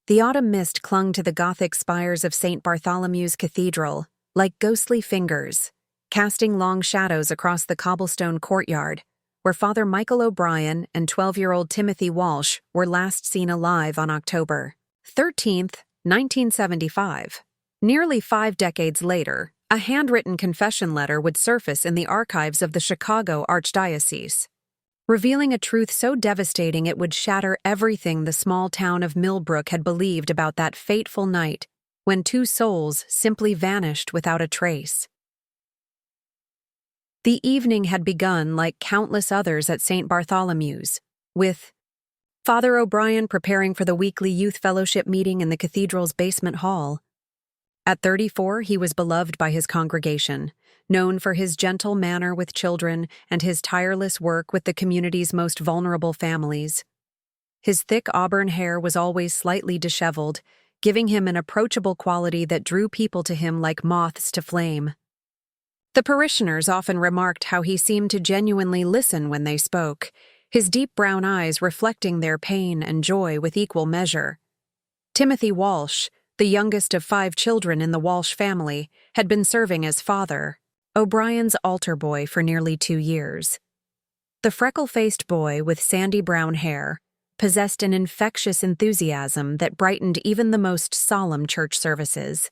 The autumn mist clung to the Gothic spires of St. Bartholomew's Cathedral, like ghostly fingers, casting long shadows across the cobblestone courtyard, where Father Michael O'Brien and 12-year-old Timothy Walsh were last seen alive on October 13th, 1975. Nearly 5 decades later, a handwritten confession letter would surface in the archives of the Chicago Archdiocese, revealing a truth so devastating it would shatter everything the small town of Millbrook had believed about that fateful night when 2 souls simply vanished without a trace. The evening had begun like countless others at St. Bartholomew's, with Father O'Brien preparing for the weekly youth fellowship meeting in the cathedral's basement hall. At 34, he was beloved by his congregation, known for his gentle manner with children and his tireless work with the community's most vulnerable families. His thick auburn hair was always slightly disheveled, giving him an approachable quality that drew people to him like moths to flame. The parishioners often remarked how he seemed to genuinely listen when they spoke, his deep brown eyes reflecting their pain and joy with equal measure. Timothy Walsh, the youngest of 5 children in the Walsh family, had been serving as Father O'Brien's altar boy for nearly 2 years. The freckle-faced boy with sandy brown hair possessed an infectious enthusiasm that brightened even the most solemn church services.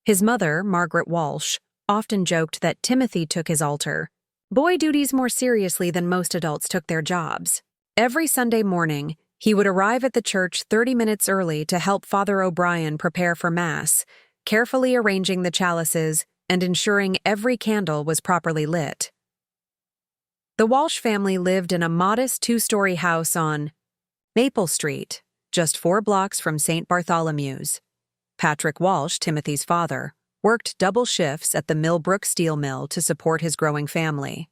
His mother, Margaret Walsh, often joked that Timothy took his altar boy duties more seriously than most adults took their jobs. Every Sunday morning, he would arrive at the church 30 minutes early to help Father O'Brien prepare for Mass, carefully arranging the chalices and ensuring every candle was properly lit. The Walsh family lived in a modest 2-story house on Maple Street, just 4 blocks from St. Bartholomew's. Patrick Walsh, Timothy's father, worked double shifts at the Millbrook steel mill to support his growing family,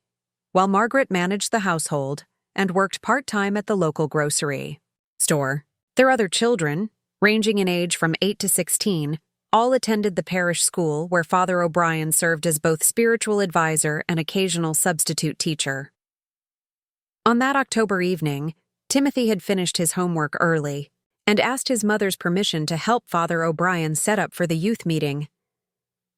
while Margaret managed the household and worked part-time at the local grocery store. Their other children, ranging in age from 8 to 16, all attended the parish school where Father O'Brien served as both spiritual advisor and occasional substitute teacher. On that October evening, Timothy had finished his homework early and asked his mother's permission to help Father O'Brien set up for the youth meeting.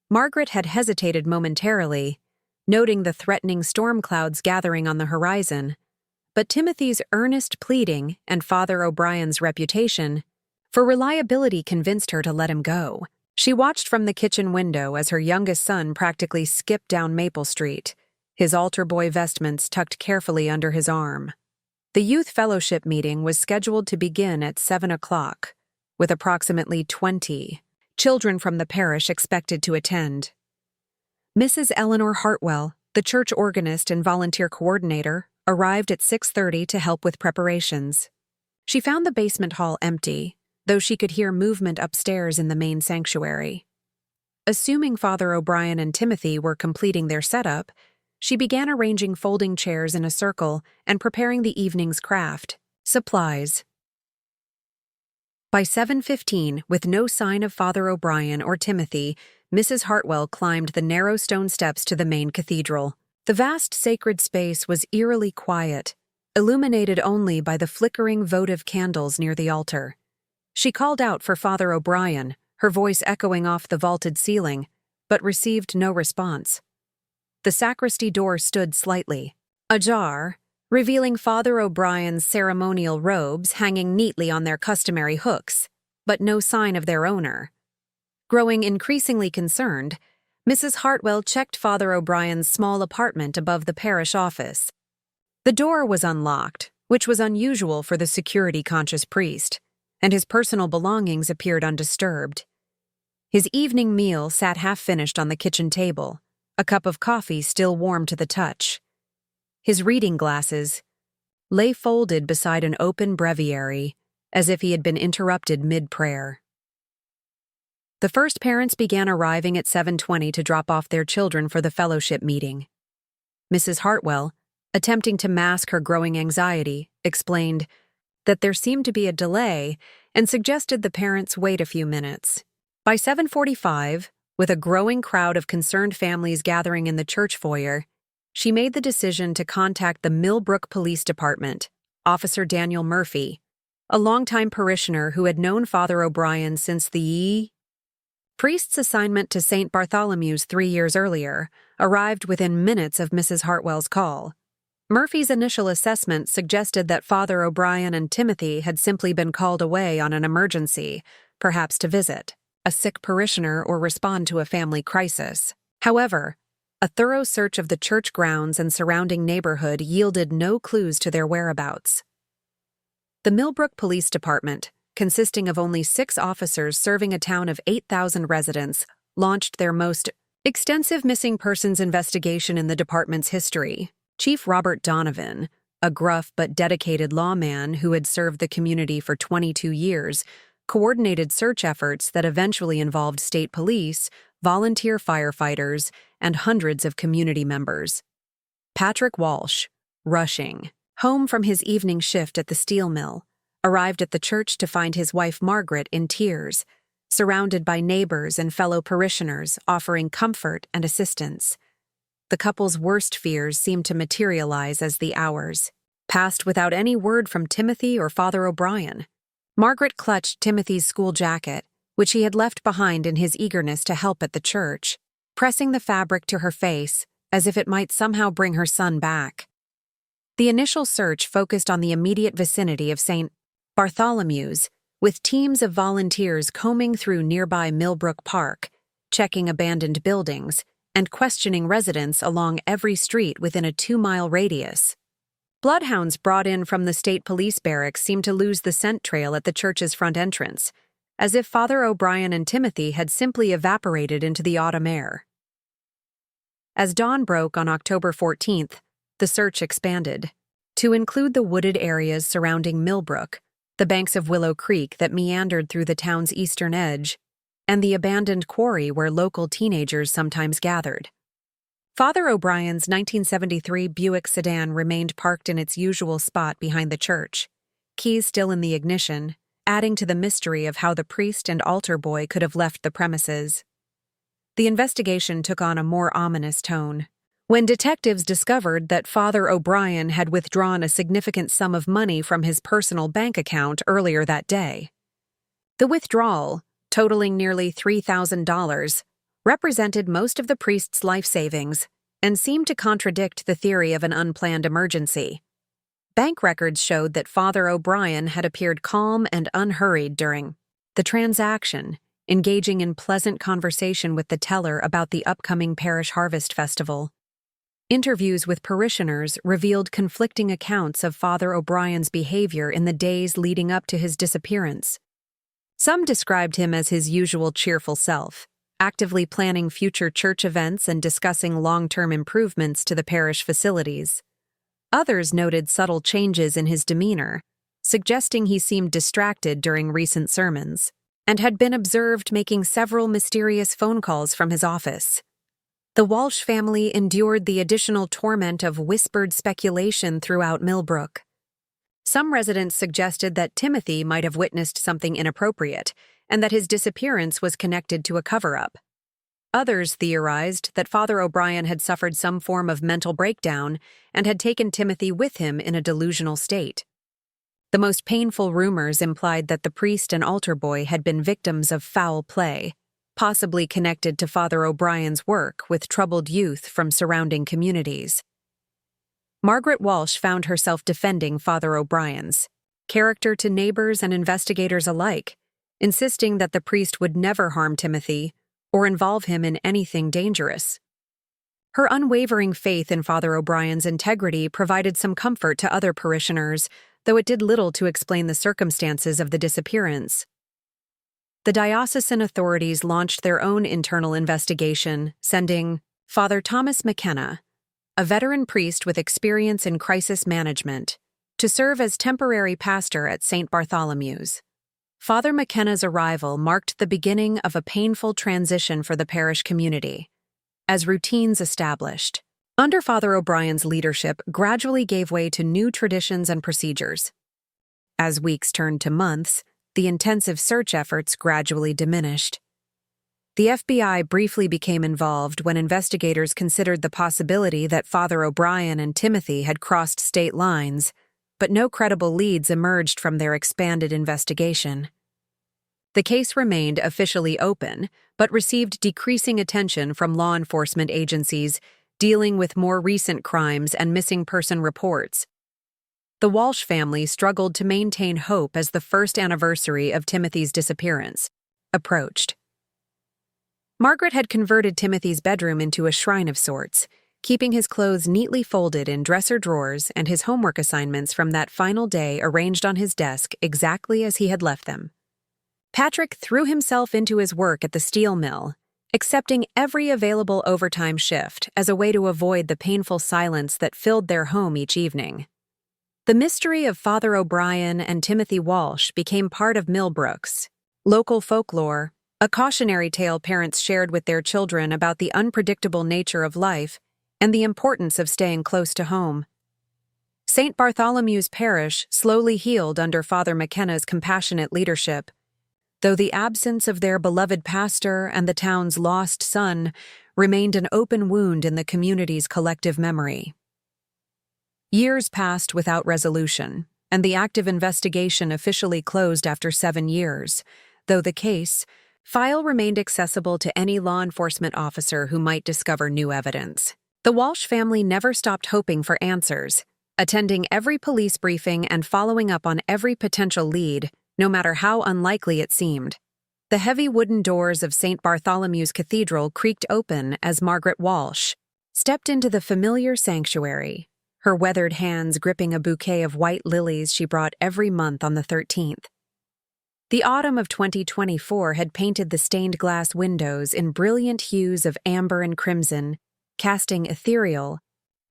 Margaret had hesitated momentarily, noting the threatening storm clouds gathering on the horizon, but Timothy's earnest pleading and Father O'Brien's reputation for reliability convinced her to let him go. She watched from the kitchen window as her youngest son practically skipped down Maple Street, his altar boy vestments tucked carefully under his arm. The youth fellowship meeting was scheduled to begin at 7 o'clock, with approximately 20 children from the parish expected to attend. Mrs. Eleanor Hartwell, the church organist and volunteer coordinator, arrived at 6:30 to help with preparations. She found the basement hall empty, though she could hear movement upstairs in the main sanctuary. Assuming Father O'Brien and Timothy were completing their setup, she began arranging folding chairs in a circle and preparing the evening's craft, supplies. By 7:15, with no sign of Father O'Brien or Timothy, Mrs. Hartwell climbed the narrow stone steps to the main cathedral. The vast sacred space was eerily quiet, illuminated only by the flickering votive candles near the altar. She called out for Father O'Brien, her voice echoing off the vaulted ceiling, but received no response. The sacristy door stood slightly ajar, revealing Father O'Brien's ceremonial robes hanging neatly on their customary hooks, but no sign of their owner. Growing increasingly concerned, Mrs. Hartwell checked Father O'Brien's small apartment above the parish office. The door was unlocked, which was unusual for the security-conscious priest, and his personal belongings appeared undisturbed. His evening meal sat half-finished on the kitchen table, a cup of coffee still warm to the touch. His reading glasses lay folded beside an open breviary, as if he had been interrupted mid-prayer. The first parents began arriving at 7:20 to drop off their children for the fellowship meeting. Mrs. Hartwell, attempting to mask her growing anxiety, explained that there seemed to be a delay and suggested the parents wait a few minutes. By 7:45, with a growing crowd of concerned families gathering in the church foyer, she made the decision to contact the Millbrook Police Department, Officer Daniel Murphy, a longtime parishioner who had known Father O'Brien since the priest's assignment to St. Bartholomew's 3 years earlier, arrived within minutes of Mrs. Hartwell's call. Murphy's initial assessment suggested that Father O'Brien and Timothy had simply been called away on an emergency, perhaps to visit a sick parishioner or respond to a family crisis. However, a thorough search of the church grounds and surrounding neighborhood yielded no clues to their whereabouts. The Millbrook Police Department, consisting of only 6 officers serving a town of 8,000 residents, launched their most extensive missing persons investigation in the department's history. Chief Robert Donovan, a gruff but dedicated lawman who had served the community for 22 years, coordinated search efforts that eventually involved state police, volunteer firefighters, and hundreds of community members. Patrick Walsh, rushing home from his evening shift at the steel mill, arrived at the church to find his wife Margaret in tears, surrounded by neighbors and fellow parishioners offering comfort and assistance. The couple's worst fears seemed to materialize as the hours passed without any word from Timothy or Father O'Brien. Margaret clutched Timothy's school jacket, which he had left behind in his eagerness to help at the church, pressing the fabric to her face as if it might somehow bring her son back. The initial search focused on the immediate vicinity of St. Bartholomew's, with teams of volunteers combing through nearby Millbrook Park, checking abandoned buildings, and questioning residents along every street within a 2-mile radius. Bloodhounds brought in from the state police barracks seemed to lose the scent trail at the church's front entrance, as if Father O'Brien and Timothy had simply evaporated into the autumn air. As dawn broke on October 14th, the search expanded to include the wooded areas surrounding Millbrook, the banks of Willow Creek that meandered through the town's eastern edge, and the abandoned quarry where local teenagers sometimes gathered. Father O'Brien's 1973 Buick sedan remained parked in its usual spot behind the church, keys still in the ignition, adding to the mystery of how the priest and altar boy could have left the premises. The investigation took on a more ominous tone when detectives discovered that Father O'Brien had withdrawn a significant sum of money from his personal bank account earlier that day. The withdrawal, totaling nearly $3,000, represented most of the priest's life savings and seemed to contradict the theory of an unplanned emergency. Bank records showed that Father O'Brien had appeared calm and unhurried during the transaction, engaging in pleasant conversation with the teller about the upcoming parish harvest festival. Interviews with parishioners revealed conflicting accounts of Father O'Brien's behavior in the days leading up to his disappearance. Some described him as his usual cheerful self, actively planning future church events and discussing long-term improvements to the parish facilities. Others noted subtle changes in his demeanor, suggesting he seemed distracted during recent sermons, and had been observed making several mysterious phone calls from his office. The Walsh family endured the additional torment of whispered speculation throughout Millbrook. Some residents suggested that Timothy might have witnessed something inappropriate, and that his disappearance was connected to a cover-up. Others theorized that Father O'Brien had suffered some form of mental breakdown and had taken Timothy with him in a delusional state. The most painful rumors implied that the priest and altar boy had been victims of foul play, possibly connected to Father O'Brien's work with troubled youth from surrounding communities. Margaret Walsh found herself defending Father O'Brien's character to neighbors and investigators alike, insisting that the priest would never harm Timothy or involve him in anything dangerous. Her unwavering faith in Father O'Brien's integrity provided some comfort to other parishioners, though it did little to explain the circumstances of the disappearance. The diocesan authorities launched their own internal investigation, sending Father Thomas McKenna, a veteran priest with experience in crisis management, to serve as temporary pastor at St. Bartholomew's. Father McKenna's arrival marked the beginning of a painful transition for the parish community, as routines established under Father O'Brien's leadership gradually gave way to new traditions and procedures. As weeks turned to months, the intensive search efforts gradually diminished. The FBI briefly became involved when investigators considered the possibility that Father O'Brien and Timothy had crossed state lines, but no credible leads emerged from their expanded investigation. The case remained officially open, but received decreasing attention from law enforcement agencies dealing with more recent crimes and missing person reports. The Walsh family struggled to maintain hope as the first anniversary of Timothy's disappearance approached. Margaret had converted Timothy's bedroom into a shrine of sorts, keeping his clothes neatly folded in dresser drawers and his homework assignments from that final day arranged on his desk exactly as he had left them. Patrick threw himself into his work at the steel mill, accepting every available overtime shift as a way to avoid the painful silence that filled their home each evening. The mystery of Father O'Brien and Timothy Walsh became part of Millbrook's local folklore, a cautionary tale parents shared with their children about the unpredictable nature of life and the importance of staying close to home. St. Bartholomew's parish slowly healed under Father McKenna's compassionate leadership, though the absence of their beloved pastor and the town's lost son remained an open wound in the community's collective memory. Years passed without resolution, and the active investigation officially closed after 7 years, though the case file remained accessible to any law enforcement officer who might discover new evidence. The Walsh family never stopped hoping for answers, attending every police briefing and following up on every potential lead, no matter how unlikely it seemed. The heavy wooden doors of St. Bartholomew's Cathedral creaked open as Margaret Walsh stepped into the familiar sanctuary, her weathered hands gripping a bouquet of white lilies she brought every month on the 13th. The autumn of 2024 had painted the stained glass windows in brilliant hues of amber and crimson, casting ethereal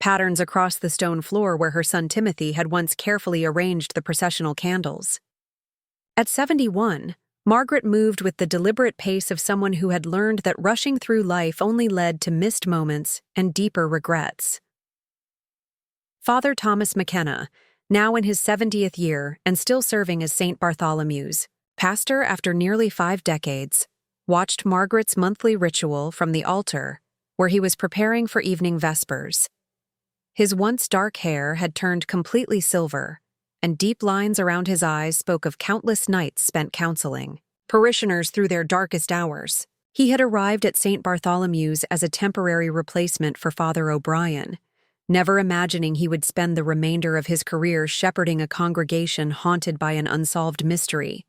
patterns across the stone floor where her son Timothy had once carefully arranged the processional candles. At 71, Margaret moved with the deliberate pace of someone who had learned that rushing through life only led to missed moments and deeper regrets. Father Thomas McKenna, now in his 70th year and still serving as St. Bartholomew's pastor after nearly 5 decades, watched Margaret's monthly ritual from the altar, where he was preparing for evening vespers. His once dark hair had turned completely silver, and deep lines around his eyes spoke of countless nights spent counseling parishioners through their darkest hours. He had arrived at St. Bartholomew's as a temporary replacement for Father O'Brien, never imagining he would spend the remainder of his career shepherding a congregation haunted by an unsolved mystery.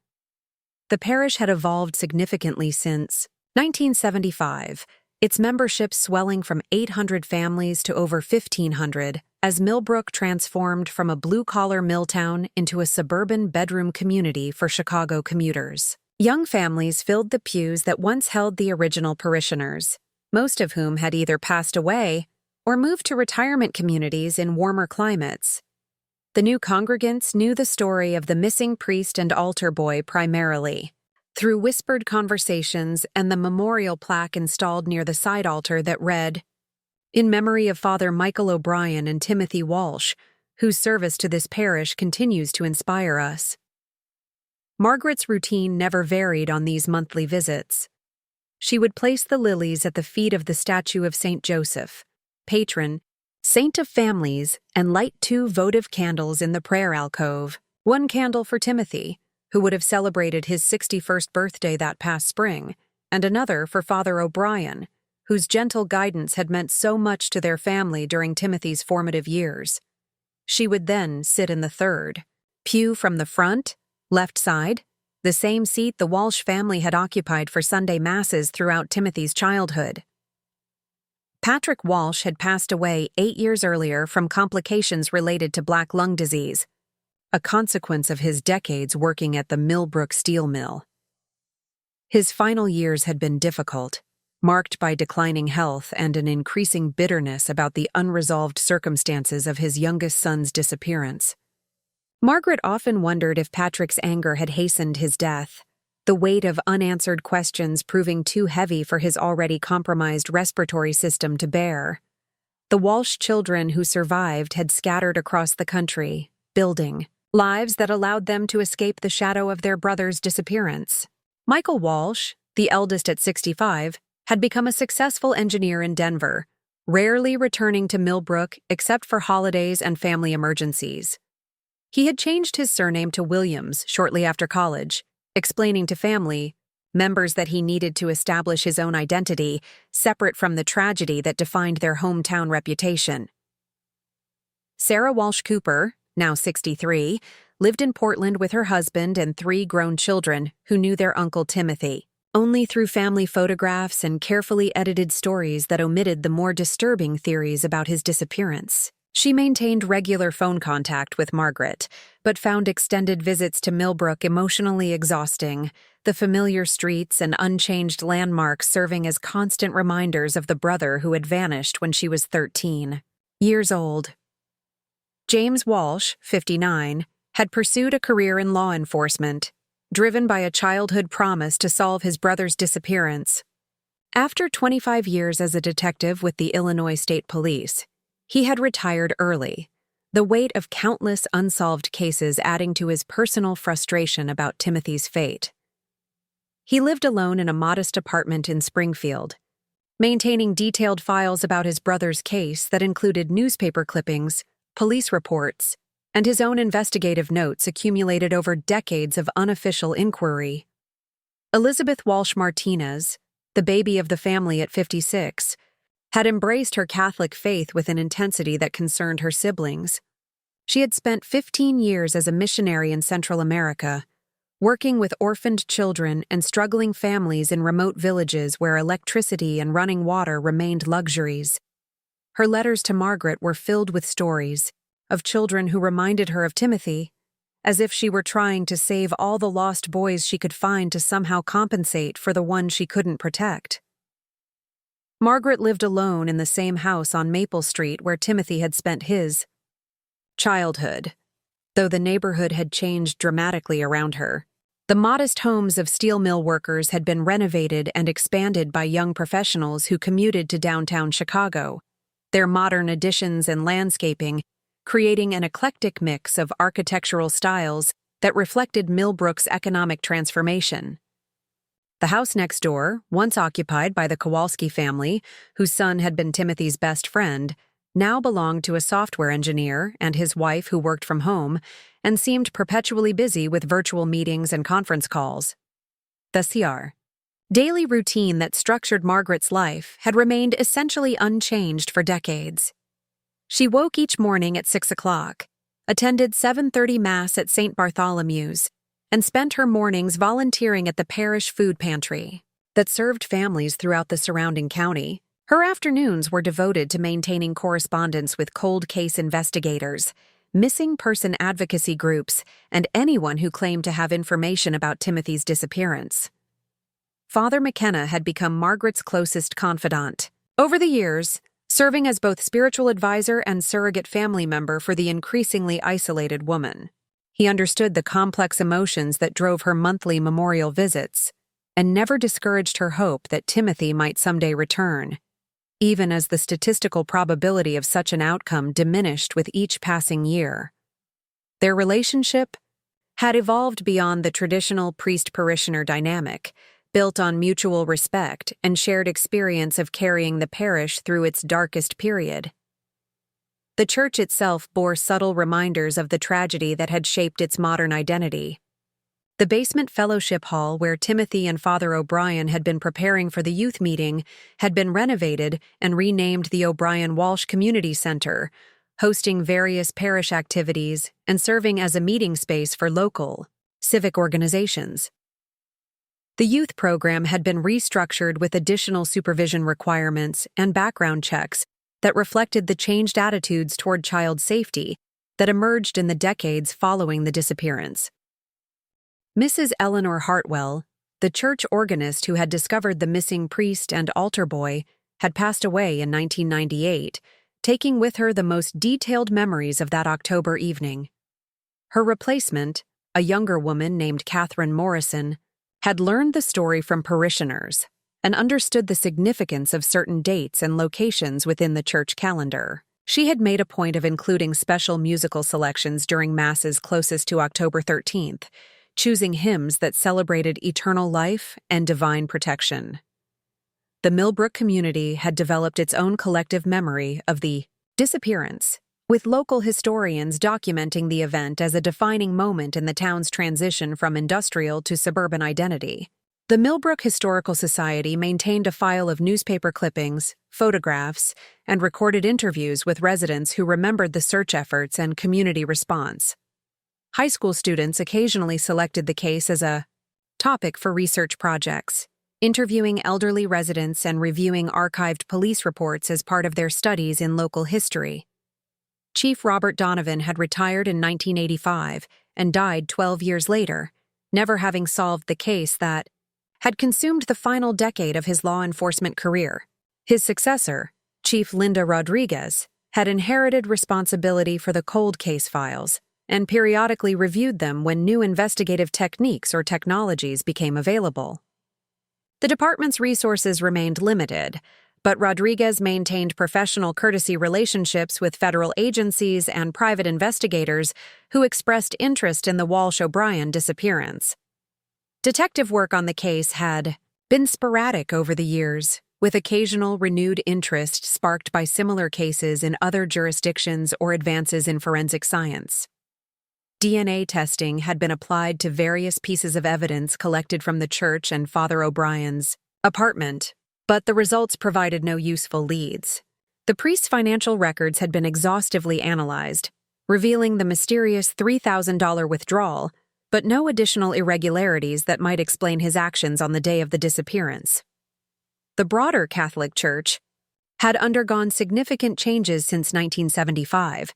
The parish had evolved significantly since 1975, its membership swelling from 800 families to over 1,500, as Millbrook transformed from a blue-collar mill town into a suburban bedroom community for Chicago commuters. Young families filled the pews that once held the original parishioners, most of whom had either passed away or moved to retirement communities in warmer climates. The new congregants knew the story of the missing priest and altar boy primarily through whispered conversations and the memorial plaque installed near the side altar that read, "In memory of Father Michael O'Brien and Timothy Walsh, whose service to this parish continues to inspire us." Margaret's routine never varied on these monthly visits. She would place the lilies at the feet of the statue of St. Joseph, patron, saint of families, and light 2 votive candles in the prayer alcove, 1 candle for Timothy, who would have celebrated his 61st birthday that past spring, and another for Father O'Brien, whose gentle guidance had meant so much to their family during Timothy's formative years. She would then sit in the 3rd pew from the front, left side, the same seat the Walsh family had occupied for Sunday masses throughout Timothy's childhood. Patrick Walsh had passed away 8 years earlier from complications related to black lung disease, a consequence of his decades working at the Millbrook steel mill. His final years had been difficult, marked by declining health and an increasing bitterness about the unresolved circumstances of his youngest son's disappearance. Margaret often wondered if Patrick's anger had hastened his death, the weight of unanswered questions proving too heavy for his already compromised respiratory system to bear. The Walsh children who survived had scattered across the country, building lives that allowed them to escape the shadow of their brother's disappearance. Michael Walsh, the eldest at 65, had become a successful engineer in Denver, rarely returning to Millbrook except for holidays and family emergencies. He had changed his surname to Williams shortly after college, explaining to family members that he needed to establish his own identity, separate from the tragedy that defined their hometown reputation. Sarah Walsh Cooper, now 63, lived in Portland with her husband and 3 grown children who knew their uncle Timothy only through family photographs and carefully edited stories that omitted the more disturbing theories about his disappearance. She maintained regular phone contact with Margaret, but found extended visits to Millbrook emotionally exhausting, the familiar streets and unchanged landmarks serving as constant reminders of the brother who had vanished when she was 13 years old. James Walsh, 59, had pursued a career in law enforcement, driven by a childhood promise to solve his brother's disappearance. After 25 years as a detective with the Illinois State Police, he had retired early, the weight of countless unsolved cases adding to his personal frustration about Timothy's fate. He lived alone in a modest apartment in Springfield, maintaining detailed files about his brother's case that included newspaper clippings, police reports, and his own investigative notes accumulated over decades of unofficial inquiry. Elizabeth Walsh Martinez, the baby of the family at 56, had embraced her Catholic faith with an intensity that concerned her siblings. She had spent 15 years as a missionary in Central America, working with orphaned children and struggling families in remote villages where electricity and running water remained luxuries. Her letters to Margaret were filled with stories of children who reminded her of Timothy, as if she were trying to save all the lost boys she could find to somehow compensate for the one she couldn't protect. Margaret lived alone in the same house on Maple Street where Timothy had spent his childhood, though the neighborhood had changed dramatically around her. The modest homes of steel mill workers had been renovated and expanded by young professionals who commuted to downtown Chicago, their modern additions and landscaping creating an eclectic mix of architectural styles that reflected Millbrook's economic transformation. The house next door, once occupied by the Kowalski family, whose son had been Timothy's best friend, now belonged to a software engineer and his wife who worked from home and seemed perpetually busy with virtual meetings and conference calls. The CR. Daily routine that structured Margaret's life had remained essentially unchanged for decades. She woke each morning at 6 o'clock, attended 7:30 Mass at St. Bartholomew's, and spent her mornings volunteering at the parish food pantry that served families throughout the surrounding county. Her afternoons were devoted to maintaining correspondence with cold case investigators, missing person advocacy groups, and anyone who claimed to have information about Timothy's disappearance. Father McKenna had become Margaret's closest confidant. Over the years, serving as both spiritual advisor and surrogate family member for the increasingly isolated woman. He understood the complex emotions that drove her monthly memorial visits, and never discouraged her hope that Timothy might someday return, even as the statistical probability of such an outcome diminished with each passing year. Their relationship had evolved beyond the traditional priest-parishioner dynamic, built on mutual respect and shared experience of carrying the parish through its darkest period. The church itself bore subtle reminders of the tragedy that had shaped its modern identity. The basement fellowship hall where Timothy and Father O'Brien had been preparing for the youth meeting had been renovated and renamed the O'Brien Walsh Community Center, hosting various parish activities and serving as a meeting space for local, civic organizations. The youth program had been restructured with additional supervision requirements and background checks that reflected the changed attitudes toward child safety that emerged in the decades following the disappearance. Mrs. Eleanor Hartwell, the church organist who had discovered the missing priest and altar boy, had passed away in 1998, taking with her the most detailed memories of that October evening. Her replacement, a younger woman named Catherine Morrison, had learned the story from parishioners and understood the significance of certain dates and locations within the church calendar. She had made a point of including special musical selections during Masses closest to October 13th, choosing hymns that celebrated eternal life and divine protection. The Millbrook community had developed its own collective memory of the disappearance, with local historians documenting the event as a defining moment in the town's transition from industrial to suburban identity. The Millbrook Historical Society maintained a file of newspaper clippings, photographs, and recorded interviews with residents who remembered the search efforts and community response. High school students occasionally selected the case as a topic for research projects, interviewing elderly residents and reviewing archived police reports as part of their studies in local history. Chief Robert Donovan had retired in 1985 and died 12 years later, never having solved the case that had consumed the final decade of his law enforcement career. His successor, Chief Linda Rodriguez, had inherited responsibility for the cold case files and periodically reviewed them when new investigative techniques or technologies became available. The department's resources remained limited, but Rodriguez maintained professional courtesy relationships with federal agencies and private investigators who expressed interest in the Walsh-O'Brien disappearance. Detective work on the case had been sporadic over the years, with occasional renewed interest sparked by similar cases in other jurisdictions or advances in forensic science. DNA testing had been applied to various pieces of evidence collected from the church and Father O'Brien's apartment, but the results provided no useful leads. The priest's financial records had been exhaustively analyzed, revealing the mysterious $3,000 withdrawal, but no additional irregularities that might explain his actions on the day of the disappearance. The broader Catholic Church had undergone significant changes since 1975,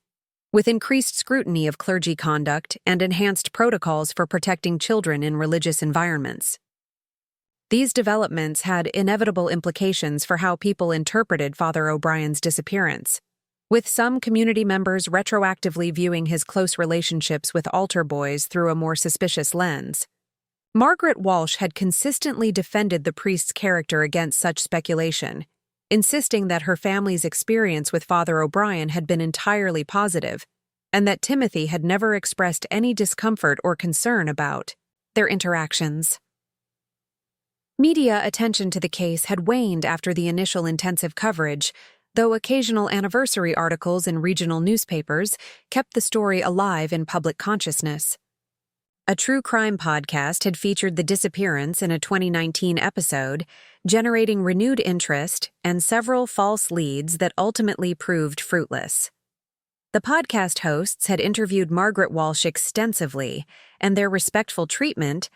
with increased scrutiny of clergy conduct and enhanced protocols for protecting children in religious environments. These developments had inevitable implications for how people interpreted Father O'Brien's disappearance, with some community members retroactively viewing his close relationships with altar boys through a more suspicious lens. Margaret Walsh had consistently defended the priest's character against such speculation, insisting that her family's experience with Father O'Brien had been entirely positive, and that Timothy had never expressed any discomfort or concern about their interactions. Media attention to the case had waned after the initial intensive coverage, though occasional anniversary articles in regional newspapers kept the story alive in public consciousness. A true crime podcast had featured the disappearance in a 2019 episode, generating renewed interest and several false leads that ultimately proved fruitless. The podcast hosts had interviewed Margaret Walsh extensively, and their respectful treatment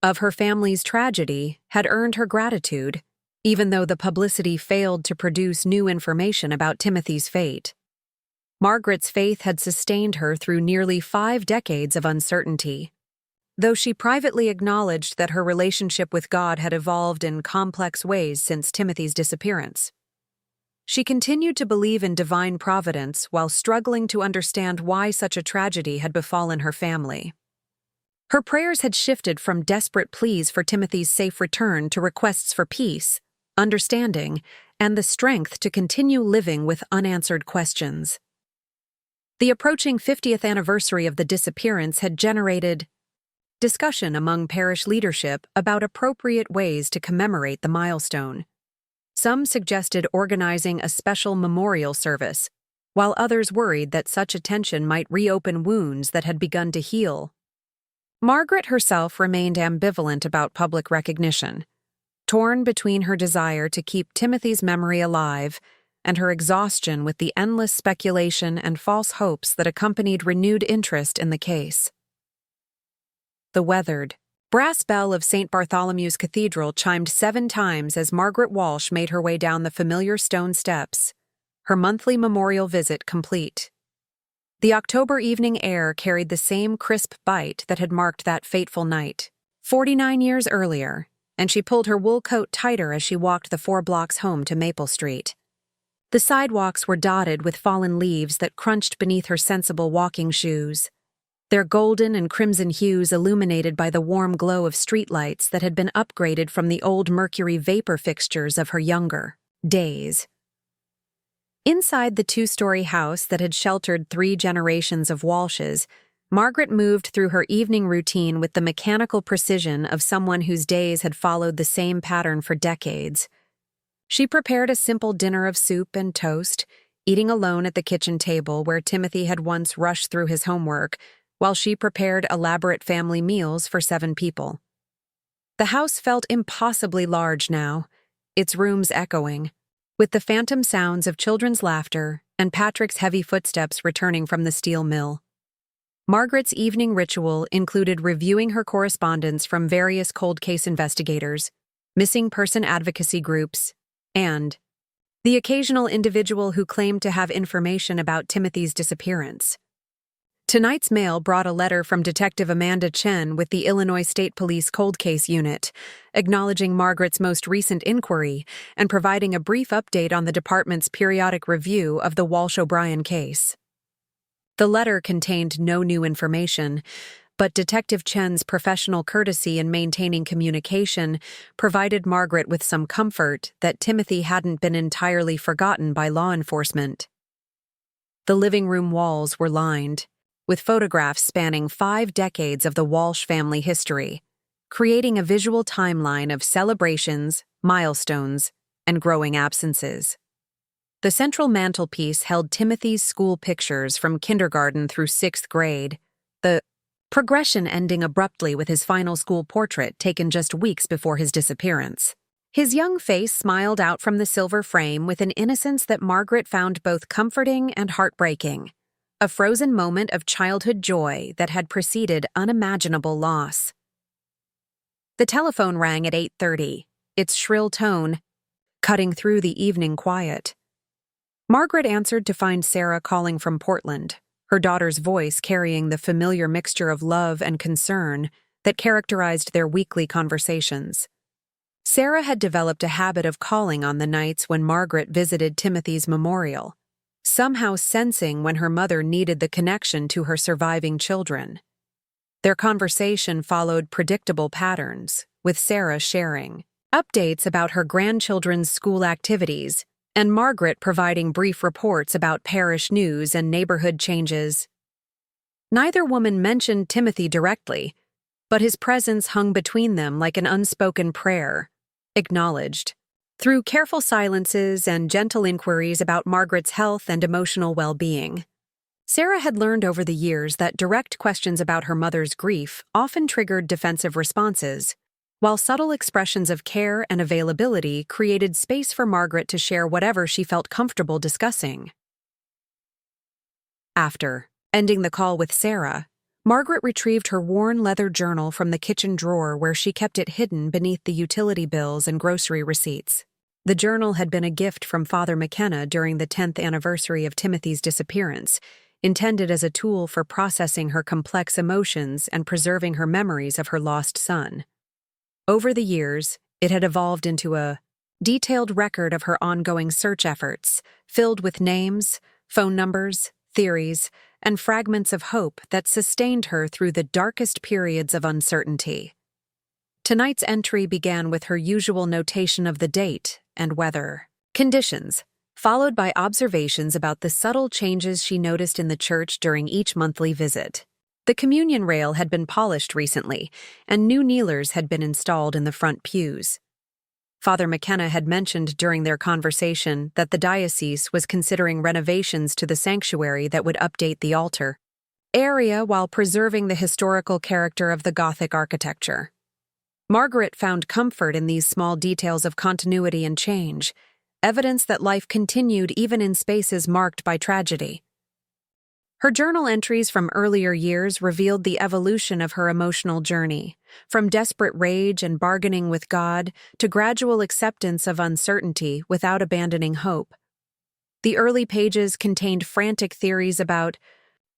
of her family's tragedy had earned her gratitude, even though the publicity failed to produce new information about Timothy's fate. Margaret's faith had sustained her through nearly 5 decades of uncertainty. Though she privately acknowledged that her relationship with God had evolved in complex ways since Timothy's disappearance. She continued to believe in divine providence while struggling to understand why such a tragedy had befallen her family. Her prayers had shifted from desperate pleas for Timothy's safe return to requests for peace, understanding, and the strength to continue living with unanswered questions. The approaching 50th anniversary of the disappearance had generated discussion among parish leadership about appropriate ways to commemorate the milestone. Some suggested organizing a special memorial service, while others worried that such attention might reopen wounds that had begun to heal. Margaret herself remained ambivalent about public recognition, torn between her desire to keep Timothy's memory alive and her exhaustion with the endless speculation and false hopes that accompanied renewed interest in the case. The weathered brass bell of St. Bartholomew's Cathedral chimed 7 times as Margaret Walsh made her way down the familiar stone steps, her monthly memorial visit complete. The October evening air carried the same crisp bite that had marked that fateful night, 49 years earlier, and she pulled her wool coat tighter as she walked the 4 blocks home to Maple Street. The sidewalks were dotted with fallen leaves that crunched beneath her sensible walking shoes, their golden and crimson hues illuminated by the warm glow of streetlights that had been upgraded from the old mercury vapor fixtures of her younger days. Inside the 2-story house that had sheltered 3 generations of Walshes, Margaret moved through her evening routine with the mechanical precision of someone whose days had followed the same pattern for decades. She prepared a simple dinner of soup and toast, eating alone at the kitchen table where Timothy had once rushed through his homework, while she prepared elaborate family meals for 7 people. The house felt impossibly large now, its rooms echoing, with the phantom sounds of children's laughter and Patrick's heavy footsteps returning from the steel mill. Margaret's evening ritual included reviewing her correspondence from various cold case investigators, missing person advocacy groups, and the occasional individual who claimed to have information about Timothy's disappearance. Tonight's mail brought a letter from Detective Amanda Chen with the Illinois State Police Cold Case Unit, acknowledging Margaret's most recent inquiry and providing a brief update on the department's periodic review of the Walsh-O'Brien case. The letter contained no new information, but Detective Chen's professional courtesy in maintaining communication provided Margaret with some comfort that Timothy hadn't been entirely forgotten by law enforcement. The living room walls were lined with photographs spanning 5 decades of the Walsh family history, creating a visual timeline of celebrations, milestones, and growing absences. The central mantelpiece held Timothy's school pictures from kindergarten through 6th grade, the progression ending abruptly with his final school portrait taken just weeks before his disappearance. His young face smiled out from the silver frame with an innocence that Margaret found both comforting and heartbreaking, a frozen moment of childhood joy that had preceded unimaginable loss. The telephone rang at 8:30, its shrill tone cutting through the evening quiet. Margaret answered to find Sarah calling from Portland, her daughter's voice carrying the familiar mixture of love and concern that characterized their weekly conversations. Sarah had developed a habit of calling on the nights when Margaret visited Timothy's memorial, somehow sensing when her mother needed the connection to her surviving children. Their conversation followed predictable patterns, with Sarah sharing updates about her grandchildren's school activities and Margaret providing brief reports about parish news and neighborhood changes. Neither woman mentioned Timothy directly, but his presence hung between them like an unspoken prayer, acknowledged through careful silences and gentle inquiries about Margaret's health and emotional well-being. Sarah had learned over the years that direct questions about her mother's grief often triggered defensive responses, while subtle expressions of care and availability created space for Margaret to share whatever she felt comfortable discussing. After ending the call with Sarah, Margaret retrieved her worn leather journal from the kitchen drawer where she kept it hidden beneath the utility bills and grocery receipts. The journal had been a gift from Father McKenna during the 10th anniversary of Timothy's disappearance, intended as a tool for processing her complex emotions and preserving her memories of her lost son. Over the years, it had evolved into a detailed record of her ongoing search efforts, filled with names, phone numbers, theories, and fragments of hope that sustained her through the darkest periods of uncertainty. Tonight's entry began with her usual notation of the date and weather conditions, followed by observations about the subtle changes she noticed in the church during each monthly visit. The communion rail had been polished recently, and new kneelers had been installed in the front pews. Father McKenna had mentioned during their conversation that the diocese was considering renovations to the sanctuary that would update the altar area while preserving the historical character of the Gothic architecture. Margaret found comfort in these small details of continuity and change, evidence that life continued even in spaces marked by tragedy. Her journal entries from earlier years revealed the evolution of her emotional journey, from desperate rage and bargaining with God to gradual acceptance of uncertainty without abandoning hope. The early pages contained frantic theories about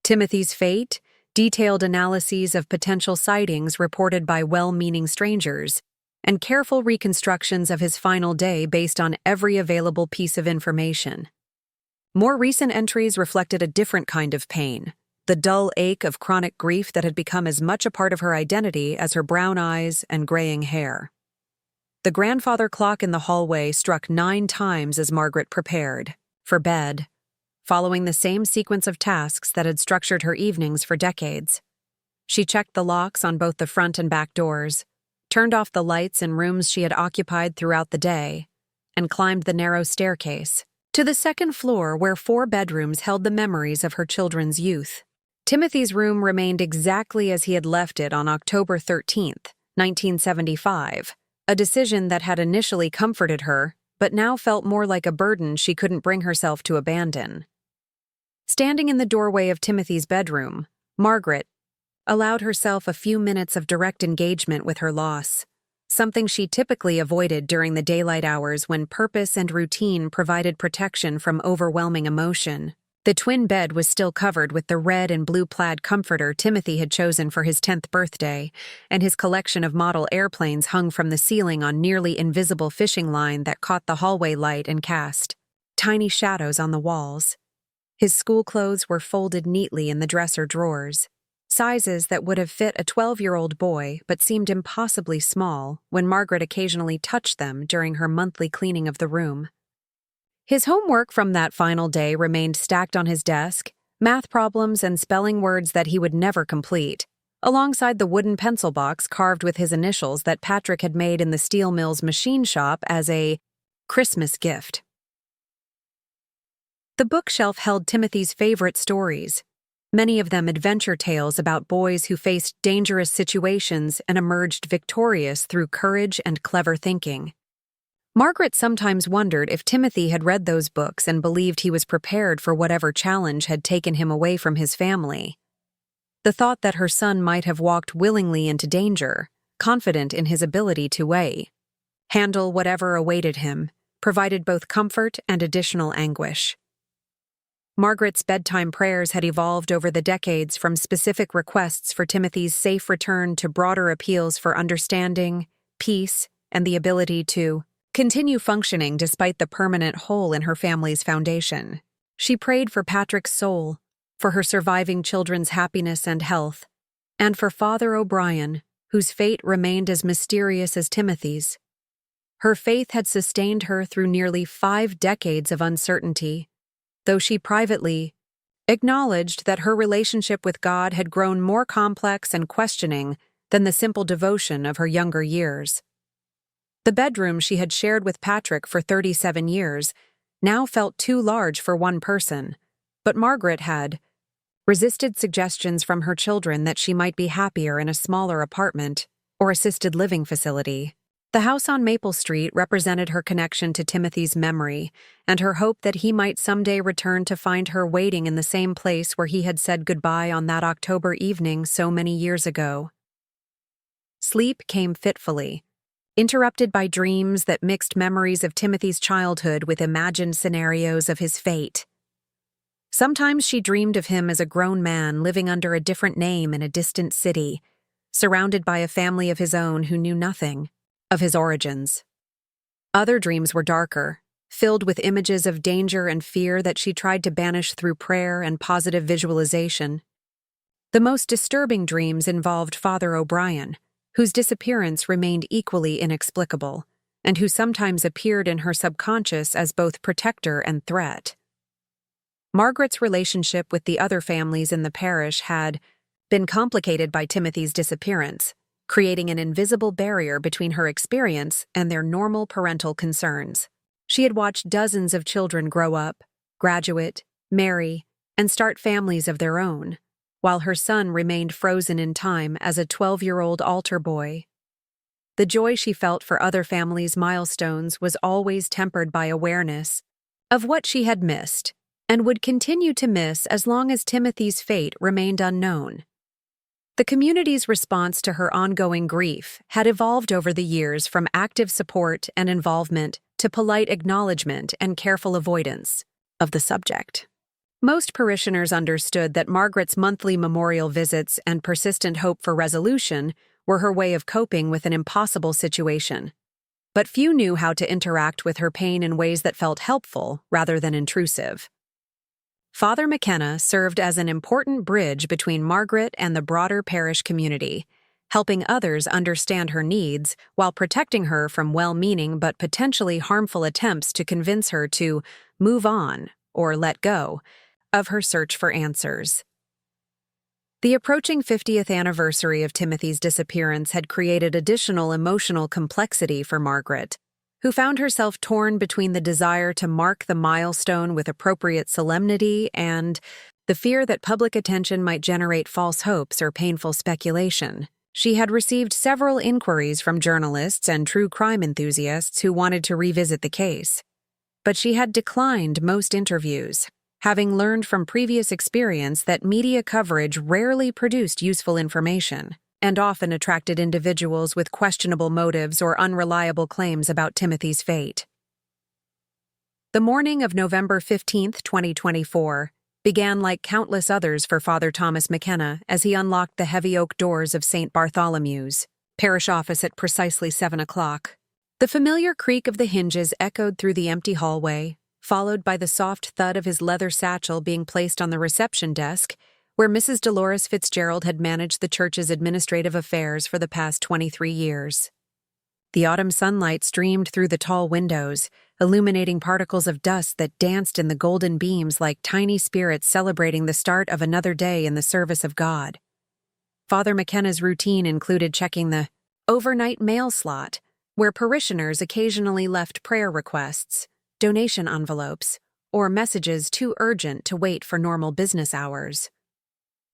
Timothy's fate, detailed analyses of potential sightings reported by well-meaning strangers, and careful reconstructions of his final day based on every available piece of information. More recent entries reflected a different kind of pain, the dull ache of chronic grief that had become as much a part of her identity as her brown eyes and graying hair. The grandfather clock in the hallway struck 9 times as Margaret prepared for bed, following the same sequence of tasks that had structured her evenings for decades. She checked the locks on both the front and back doors, turned off the lights in rooms she had occupied throughout the day, and climbed the narrow staircase, to the second floor where 4 bedrooms held the memories of her children's youth. Timothy's room remained exactly as he had left it on October 13th, 1975, a decision that had initially comforted her, but now felt more like a burden she couldn't bring herself to abandon. Standing in the doorway of Timothy's bedroom, Margaret allowed herself a few minutes of direct engagement with her loss, something she typically avoided during the daylight hours when purpose and routine provided protection from overwhelming emotion. The twin bed was still covered with the red and blue plaid comforter Timothy had chosen for his 10th birthday, and his collection of model airplanes hung from the ceiling on nearly invisible fishing line that caught the hallway light and cast tiny shadows on the walls. His school clothes were folded neatly in the dresser drawers, sizes that would have fit a 12-year-old boy but seemed impossibly small when Margaret occasionally touched them during her monthly cleaning of the room. His homework from that final day remained stacked on his desk, math problems and spelling words that he would never complete, alongside the wooden pencil box carved with his initials that Patrick had made in the steel mill's machine shop as a Christmas gift. The bookshelf held Timothy's favorite stories, many of them adventure tales about boys who faced dangerous situations and emerged victorious through courage and clever thinking. Margaret sometimes wondered if Timothy had read those books and believed he was prepared for whatever challenge had taken him away from his family. The thought that her son might have walked willingly into danger, confident in his ability to handle whatever awaited him, provided both comfort and additional anguish. Margaret's bedtime prayers had evolved over the decades from specific requests for Timothy's safe return to broader appeals for understanding, peace, and the ability to continue functioning despite the permanent hole in her family's foundation. She prayed for Patrick's soul, for her surviving children's happiness and health, and for Father O'Brien, whose fate remained as mysterious as Timothy's. Her faith had sustained her through nearly 5 decades of uncertainty, though she privately acknowledged that her relationship with God had grown more complex and questioning than the simple devotion of her younger years. The bedroom she had shared with Patrick for 37 years now felt too large for one person, but Margaret had resisted suggestions from her children that she might be happier in a smaller apartment or assisted living facility. The house on Maple Street represented her connection to Timothy's memory and her hope that he might someday return to find her waiting in the same place where he had said goodbye on that October evening so many years ago. Sleep came fitfully, interrupted by dreams that mixed memories of Timothy's childhood with imagined scenarios of his fate. Sometimes she dreamed of him as a grown man living under a different name in a distant city, surrounded by a family of his own who knew nothing of his origins. Other dreams were darker, filled with images of danger and fear that she tried to banish through prayer and positive visualization. The most disturbing dreams involved Father O'Brien, whose disappearance remained equally inexplicable, and who sometimes appeared in her subconscious as both protector and threat. Margaret's relationship with the other families in the parish had been complicated by Timothy's disappearance, creating an invisible barrier between her experience and their normal parental concerns. She had watched dozens of children grow up, graduate, marry, and start families of their own, while her son remained frozen in time as a 12-year-old altar boy. The joy she felt for other families' milestones was always tempered by awareness of what she had missed, and would continue to miss as long as Timothy's fate remained unknown. The community's response to her ongoing grief had evolved over the years from active support and involvement to polite acknowledgement and careful avoidance of the subject. Most parishioners understood that Margaret's monthly memorial visits and persistent hope for resolution were her way of coping with an impossible situation. But few knew how to interact with her pain in ways that felt helpful rather than intrusive. Father McKenna served as an important bridge between Margaret and the broader parish community, helping others understand her needs while protecting her from well-meaning but potentially harmful attempts to convince her to move on or let go of her search for answers. The approaching 50th anniversary of Timothy's disappearance had created additional emotional complexity for Margaret, who found herself torn between the desire to mark the milestone with appropriate solemnity and the fear that public attention might generate false hopes or painful speculation. She had received several inquiries from journalists and true crime enthusiasts who wanted to revisit the case, but she had declined most interviews, having learned from previous experience that media coverage rarely produced useful information and often attracted individuals with questionable motives or unreliable claims about Timothy's fate. The morning of November 15, 2024, began like countless others for Father Thomas McKenna as he unlocked the heavy oak doors of St. Bartholomew's parish office at precisely 7 o'clock. The familiar creak of the hinges echoed through the empty hallway, followed by the soft thud of his leather satchel being placed on the reception desk, where Mrs. Dolores Fitzgerald had managed the church's administrative affairs for the past 23 years. The autumn sunlight streamed through the tall windows, illuminating particles of dust that danced in the golden beams like tiny spirits celebrating the start of another day in the service of God. Father McKenna's routine included checking the overnight mail slot, where parishioners occasionally left prayer requests, donation envelopes, or messages too urgent to wait for normal business hours.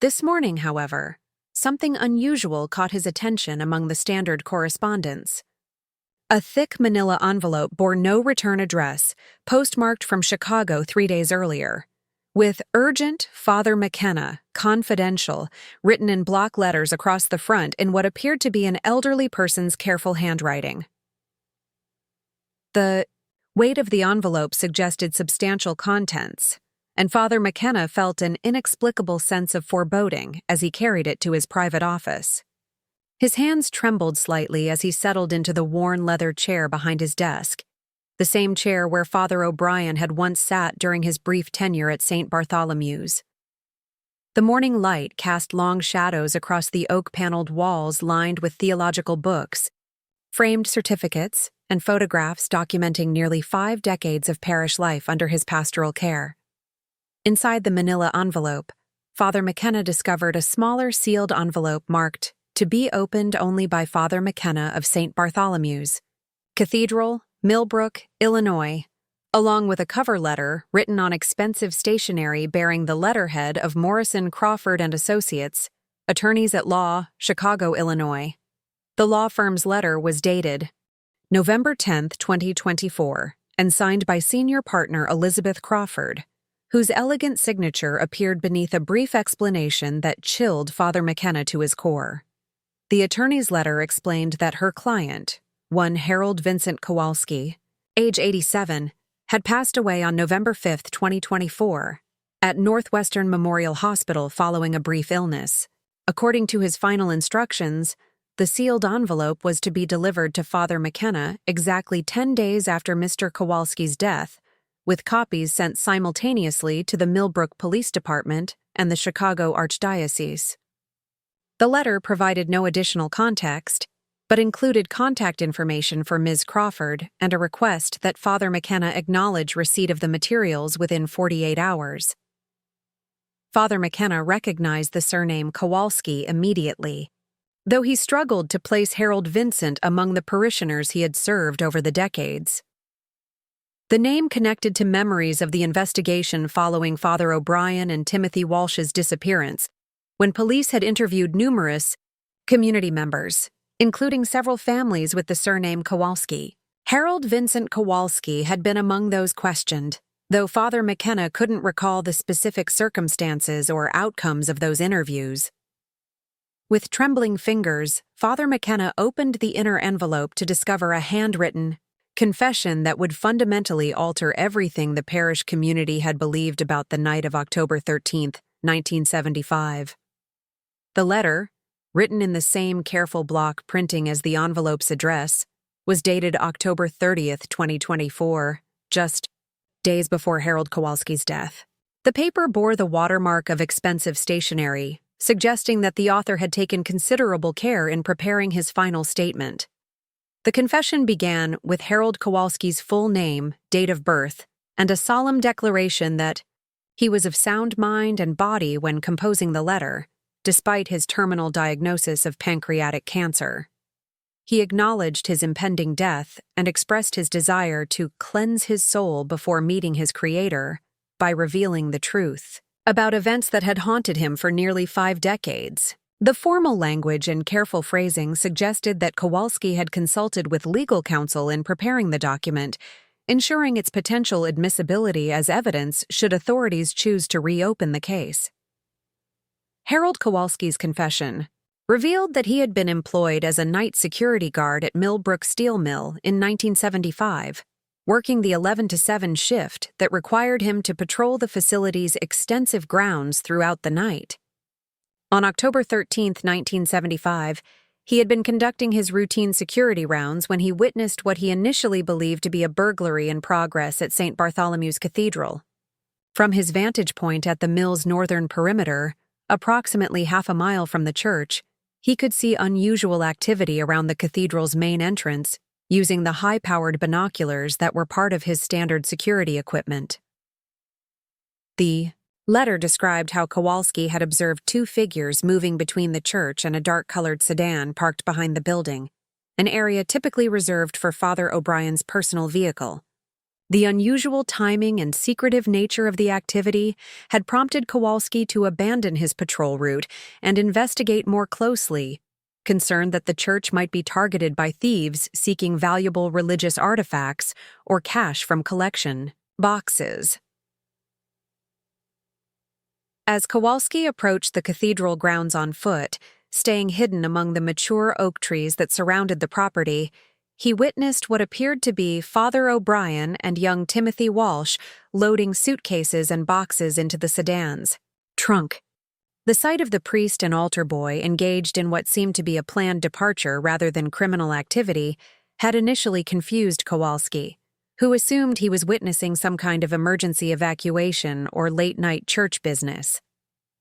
This morning, however, something unusual caught his attention among the standard correspondence. A thick manila envelope bore no return address, postmarked from Chicago 3 days earlier, with "Urgent, Father McKenna, Confidential," written in block letters across the front in what appeared to be an elderly person's careful handwriting. The weight of the envelope suggested substantial contents, and Father McKenna felt an inexplicable sense of foreboding as he carried it to his private office. His hands trembled slightly as he settled into the worn leather chair behind his desk, the same chair where Father O'Brien had once sat during his brief tenure at St. Bartholomew's. The morning light cast long shadows across the oak-paneled walls lined with theological books, framed certificates, and photographs documenting nearly 5 decades of parish life under his pastoral care. Inside the manila envelope, Father McKenna discovered a smaller sealed envelope marked "To be opened only by Father McKenna of St. Bartholomew's, Cathedral, Millbrook, Illinois," along with a cover letter written on expensive stationery bearing the letterhead of Morrison, Crawford and Associates, Attorneys at Law, Chicago, Illinois. The law firm's letter was dated November 10, 2024, and signed by senior partner Elizabeth Crawford, whose elegant signature appeared beneath a brief explanation that chilled Father McKenna to his core. The attorney's letter explained that her client, one Harold Vincent Kowalski, age 87, had passed away on November 5, 2024, at Northwestern Memorial Hospital following a brief illness. According to his final instructions, the sealed envelope was to be delivered to Father McKenna exactly 10 days after Mr. Kowalski's death, with copies sent simultaneously to the Millbrook Police Department and the Chicago Archdiocese. The letter provided no additional context, but included contact information for Ms. Crawford and a request that Father McKenna acknowledge receipt of the materials within 48 hours. Father McKenna recognized the surname Kowalski immediately, though he struggled to place Harold Vincent among the parishioners he had served over the decades. The name connected to memories of the investigation following Father O'Brien and Timothy Walsh's disappearance, when police had interviewed numerous community members, including several families with the surname Kowalski. Harold Vincent Kowalski had been among those questioned, though Father McKenna couldn't recall the specific circumstances or outcomes of those interviews. With trembling fingers, Father McKenna opened the inner envelope to discover a handwritten confession that would fundamentally alter everything the parish community had believed about the night of October 13, 1975. The letter, written in the same careful block printing as the envelope's address, was dated October 30, 2024, just days before Harold Kowalski's death. The paper bore the watermark of expensive stationery, suggesting that the author had taken considerable care in preparing his final statement. The confession began with Harold Kowalski's full name, date of birth, and a solemn declaration that he was of sound mind and body when composing the letter, despite his terminal diagnosis of pancreatic cancer. He acknowledged his impending death and expressed his desire to cleanse his soul before meeting his Creator by revealing the truth about events that had haunted him for nearly 5 decades. The formal language and careful phrasing suggested that Kowalski had consulted with legal counsel in preparing the document, ensuring its potential admissibility as evidence should authorities choose to reopen the case. Harold Kowalski's confession revealed that he had been employed as a night security guard at Millbrook Steel Mill in 1975, working the 11 to 7 shift that required him to patrol the facility's extensive grounds throughout the night. On October 13, 1975, he had been conducting his routine security rounds when he witnessed what he initially believed to be a burglary in progress at St. Bartholomew's Cathedral. From his vantage point at the mill's northern perimeter, approximately half a mile from the church, he could see unusual activity around the cathedral's main entrance using the high-powered binoculars that were part of his standard security equipment. The letter described how Kowalski had observed 2 figures moving between the church and a dark-colored sedan parked behind the building, an area typically reserved for Father O'Brien's personal vehicle. The unusual timing and secretive nature of the activity had prompted Kowalski to abandon his patrol route and investigate more closely, concerned that the church might be targeted by thieves seeking valuable religious artifacts or cash from collection boxes. As Kowalski approached the cathedral grounds on foot, staying hidden among the mature oak trees that surrounded the property, he witnessed what appeared to be Father O'Brien and young Timothy Walsh loading suitcases and boxes into the sedan's trunk. The sight of the priest and altar boy engaged in what seemed to be a planned departure rather than criminal activity had initially confused Kowalski, who assumed he was witnessing some kind of emergency evacuation or late-night church business.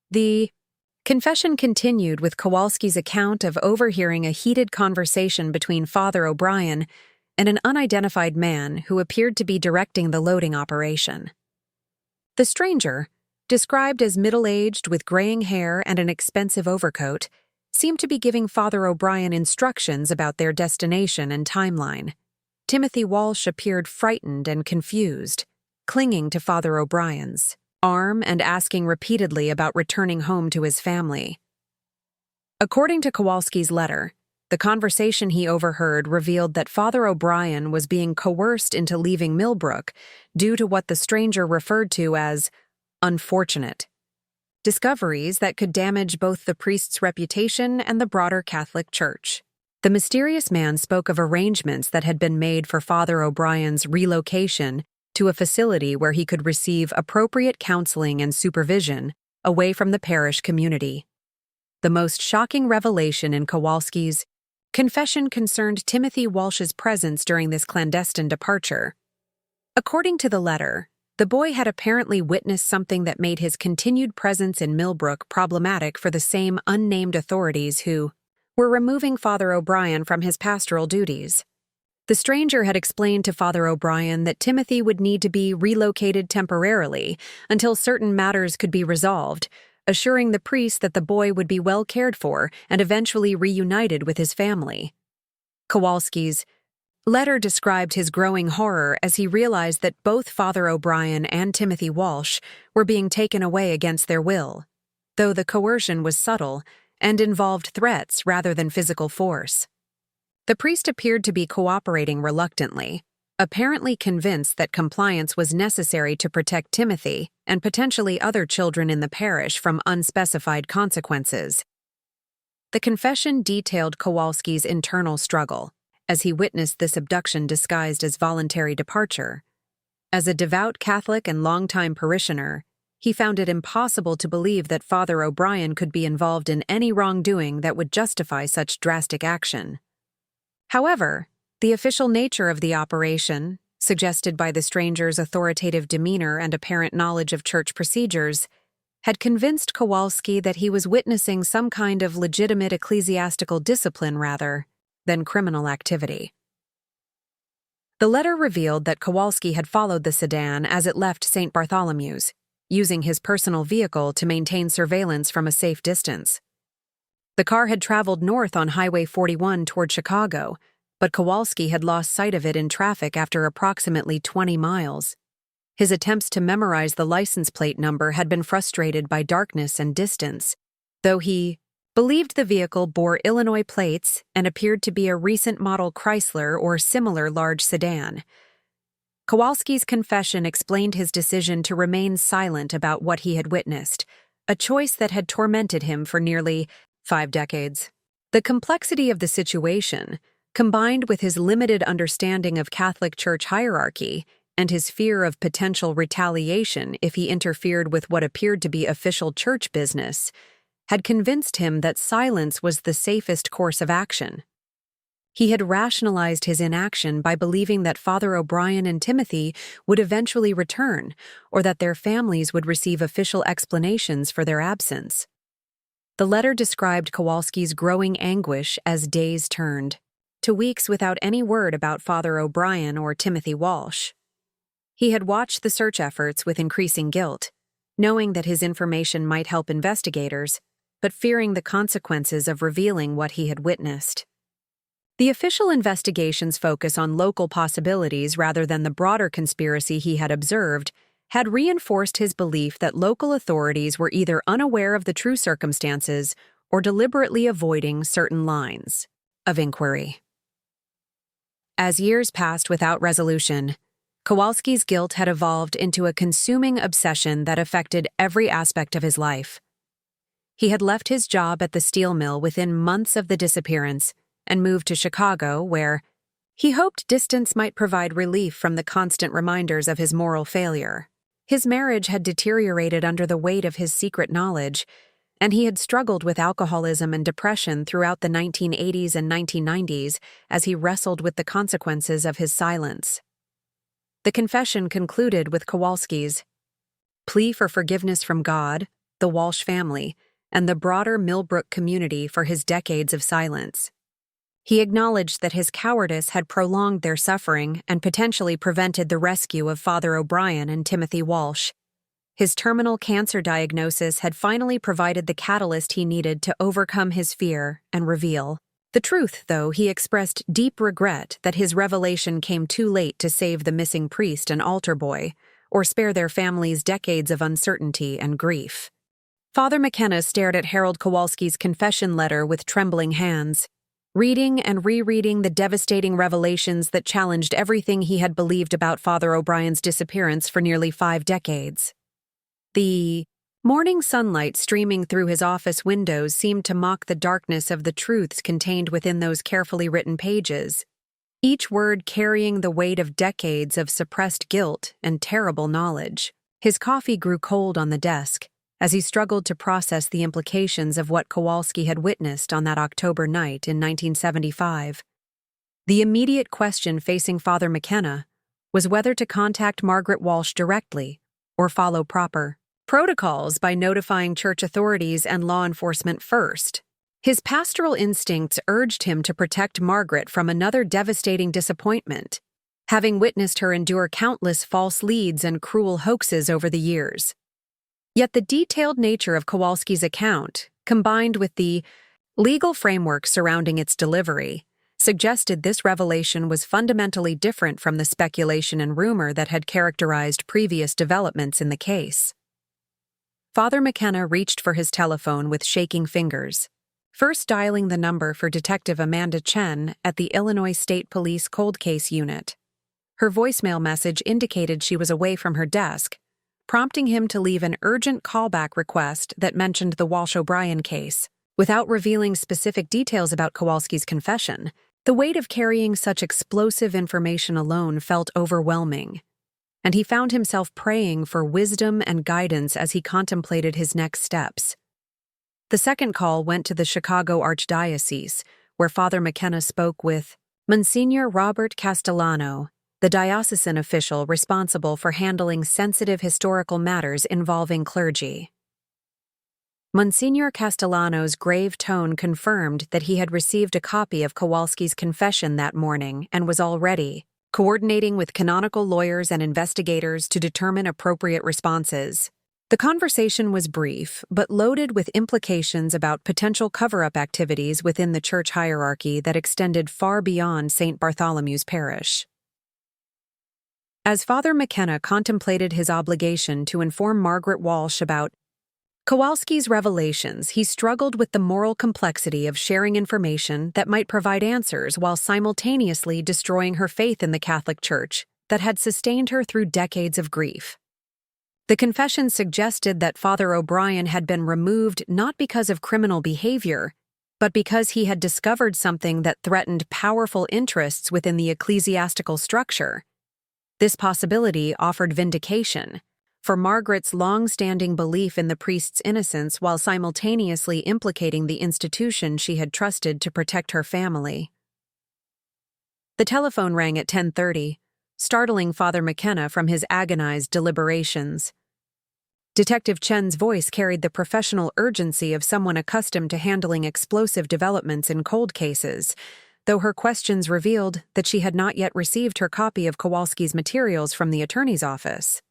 The confession continued with Kowalski's account of overhearing a heated conversation between Father O'Brien and an unidentified man who appeared to be directing the loading operation. The stranger, described as middle-aged with graying hair and an expensive overcoat, seemed to be giving Father O'Brien instructions about their destination and timeline. Timothy Walsh appeared frightened and confused, clinging to Father O'Brien's arm and asking repeatedly about returning home to his family. According to Kowalski's letter, the conversation he overheard revealed that Father O'Brien was being coerced into leaving Millbrook due to what the stranger referred to as unfortunate discoveries that could damage both the priest's reputation and the broader Catholic Church. The mysterious man spoke of arrangements that had been made for Father O'Brien's relocation to a facility where he could receive appropriate counseling and supervision away from the parish community. The most shocking revelation in Kowalski's confession concerned Timothy Walsh's presence during this clandestine departure. According to the letter, the boy had apparently witnessed something that made his continued presence in Millbrook problematic for the same unnamed authorities who were removing Father O'Brien from his pastoral duties. The stranger had explained to Father O'Brien that Timothy would need to be relocated temporarily until certain matters could be resolved, assuring the priest that the boy would be well cared for and eventually reunited with his family. Kowalski's letter described his growing horror as he realized that both Father O'Brien and Timothy Walsh were being taken away against their will, though the coercion was subtle and involved threats rather than physical force. The priest appeared to be cooperating reluctantly, apparently convinced that compliance was necessary to protect Timothy and potentially other children in the parish from unspecified consequences. The confession detailed Kowalski's internal struggle as he witnessed this abduction disguised as voluntary departure. As a devout Catholic and longtime parishioner, he found it impossible to believe that Father O'Brien could be involved in any wrongdoing that would justify such drastic action. However, the official nature of the operation, suggested by the stranger's authoritative demeanor and apparent knowledge of church procedures, had convinced Kowalski that he was witnessing some kind of legitimate ecclesiastical discipline rather than criminal activity. The letter revealed that Kowalski had followed the sedan as it left St. Bartholomew's, using his personal vehicle to maintain surveillance from a safe distance. The car had traveled north on Highway 41 toward Chicago, but Kowalski had lost sight of it in traffic after approximately 20 miles. His attempts to memorize the license plate number had been frustrated by darkness and distance, though he believed the vehicle bore Illinois plates and appeared to be a recent model Chrysler or similar large sedan. Kowalski's confession explained his decision to remain silent about what he had witnessed, a choice that had tormented him for nearly 5 decades. The complexity of the situation, combined with his limited understanding of Catholic Church hierarchy and his fear of potential retaliation if he interfered with what appeared to be official church business, had convinced him that silence was the safest course of action. He had rationalized his inaction by believing that Father O'Brien and Timothy would eventually return, or that their families would receive official explanations for their absence. The letter described Kowalski's growing anguish as days turned to weeks without any word about Father O'Brien or Timothy Walsh. He had watched the search efforts with increasing guilt, knowing that his information might help investigators, but fearing the consequences of revealing what he had witnessed. The official investigation's focus on local possibilities rather than the broader conspiracy he had observed had reinforced his belief that local authorities were either unaware of the true circumstances or deliberately avoiding certain lines of inquiry. As years passed without resolution, Kowalski's guilt had evolved into a consuming obsession that affected every aspect of his life. He had left his job at the steel mill within months of the disappearance and moved to Chicago, where he hoped distance might provide relief from the constant reminders of his moral failure. His marriage had deteriorated under the weight of his secret knowledge, and he had struggled with alcoholism and depression throughout the 1980s and 1990s as he wrestled with the consequences of his silence. The confession concluded with Kowalski's plea for forgiveness from God, the Walsh family, and the broader Millbrook community for his decades of silence. He acknowledged that his cowardice had prolonged their suffering and potentially prevented the rescue of Father O'Brien and Timothy Walsh. His terminal cancer diagnosis had finally provided the catalyst he needed to overcome his fear and reveal the truth, though he expressed deep regret that his revelation came too late to save the missing priest and altar boy, or spare their families decades of uncertainty and grief. Father McKenna stared at Harold Kowalski's confession letter with trembling hands, reading and rereading the devastating revelations that challenged everything he had believed about Father O'Brien's disappearance for nearly 5 decades. The morning sunlight streaming through his office windows seemed to mock the darkness of the truths contained within those carefully written pages, each word carrying the weight of decades of suppressed guilt and terrible knowledge. His coffee grew cold on the desk as he struggled to process the implications of what Kowalski had witnessed on that October night in 1975. The immediate question facing Father McKenna was whether to contact Margaret Walsh directly or follow proper protocols by notifying church authorities and law enforcement first. His pastoral instincts urged him to protect Margaret from another devastating disappointment, having witnessed her endure countless false leads and cruel hoaxes over the years. Yet the detailed nature of Kowalski's account, combined with the legal framework surrounding its delivery, suggested this revelation was fundamentally different from the speculation and rumor that had characterized previous developments in the case. Father McKenna reached for his telephone with shaking fingers, first dialing the number for Detective Amanda Chen at the Illinois State Police Cold Case Unit. Her voicemail message indicated she was away from her desk, prompting him to leave an urgent callback request that mentioned the Walsh-O'Brien case. Without revealing specific details about Kowalski's confession, the weight of carrying such explosive information alone felt overwhelming, and he found himself praying for wisdom and guidance as he contemplated his next steps. The second call went to the Chicago Archdiocese, where Father McKenna spoke with Monsignor Robert Castellano, the diocesan official responsible for handling sensitive historical matters involving clergy. Monsignor Castellano's grave tone confirmed that he had received a copy of Kowalski's confession that morning and was already coordinating with canonical lawyers and investigators to determine appropriate responses. The conversation was brief, but loaded with implications about potential cover-up activities within the church hierarchy that extended far beyond St. Bartholomew's parish. As Father McKenna contemplated his obligation to inform Margaret Walsh about Kowalski's revelations, he struggled with the moral complexity of sharing information that might provide answers while simultaneously destroying her faith in the Catholic Church that had sustained her through decades of grief. The confession suggested that Father O'Brien had been removed not because of criminal behavior, but because he had discovered something that threatened powerful interests within the ecclesiastical structure. This possibility offered vindication for Margaret's long-standing belief in the priest's innocence while simultaneously implicating the institution she had trusted to protect her family. The telephone rang at 10:30, startling Father McKenna from his agonized deliberations. Detective Chen's voice carried the professional urgency of someone accustomed to handling explosive developments in cold cases, though her questions revealed that she had not yet received her copy of Kowalski's materials from the attorney's office.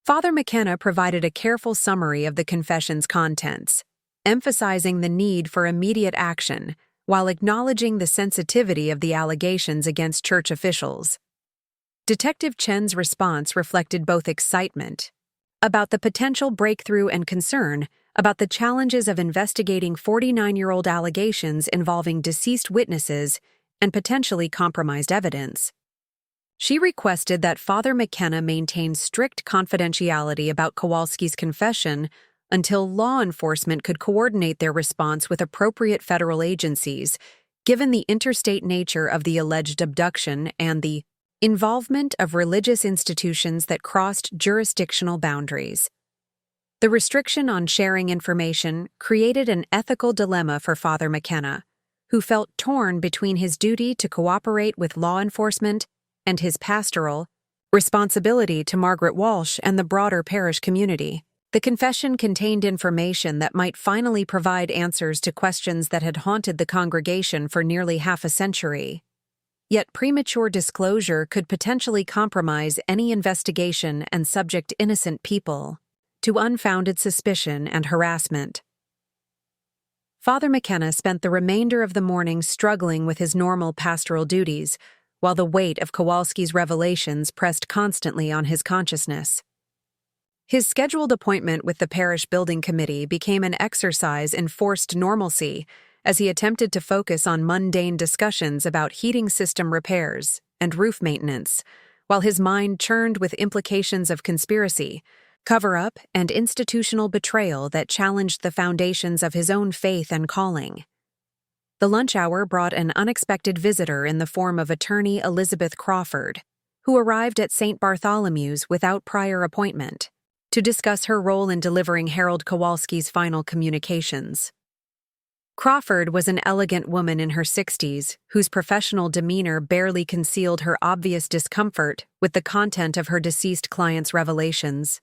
Father McKenna provided a careful summary of the confession's contents, emphasizing the need for immediate action while acknowledging the sensitivity of the allegations against church officials. Detective Chen's response reflected both excitement about the potential breakthrough and concern about the challenges of investigating 49-year-old allegations involving deceased witnesses and potentially compromised evidence. She requested that Father McKenna maintain strict confidentiality about Kowalski's confession until law enforcement could coordinate their response with appropriate federal agencies, given the interstate nature of the alleged abduction and the involvement of religious institutions that crossed jurisdictional boundaries. The restriction on sharing information created an ethical dilemma for Father McKenna, who felt torn between his duty to cooperate with law enforcement and his pastoral responsibility to Margaret Walsh and the broader parish community. The confession contained information that might finally provide answers to questions that had haunted the congregation for nearly half a century. Yet premature disclosure could potentially compromise any investigation and subject innocent people to unfounded suspicion and harassment. Father McKenna spent the remainder of the morning struggling with his normal pastoral duties, while the weight of Kowalski's revelations pressed constantly on his consciousness. His scheduled appointment with the parish building committee became an exercise in forced normalcy as he attempted to focus on mundane discussions about heating system repairs and roof maintenance, while his mind churned with implications of conspiracy, cover-up, and institutional betrayal that challenged the foundations of his own faith and calling. The lunch hour brought an unexpected visitor in the form of attorney Elizabeth Crawford, who arrived at St. Bartholomew's without prior appointment, to discuss her role in delivering Harold Kowalski's final communications. Crawford was an elegant woman in her 60s whose professional demeanor barely concealed her obvious discomfort with the content of her deceased client's revelations.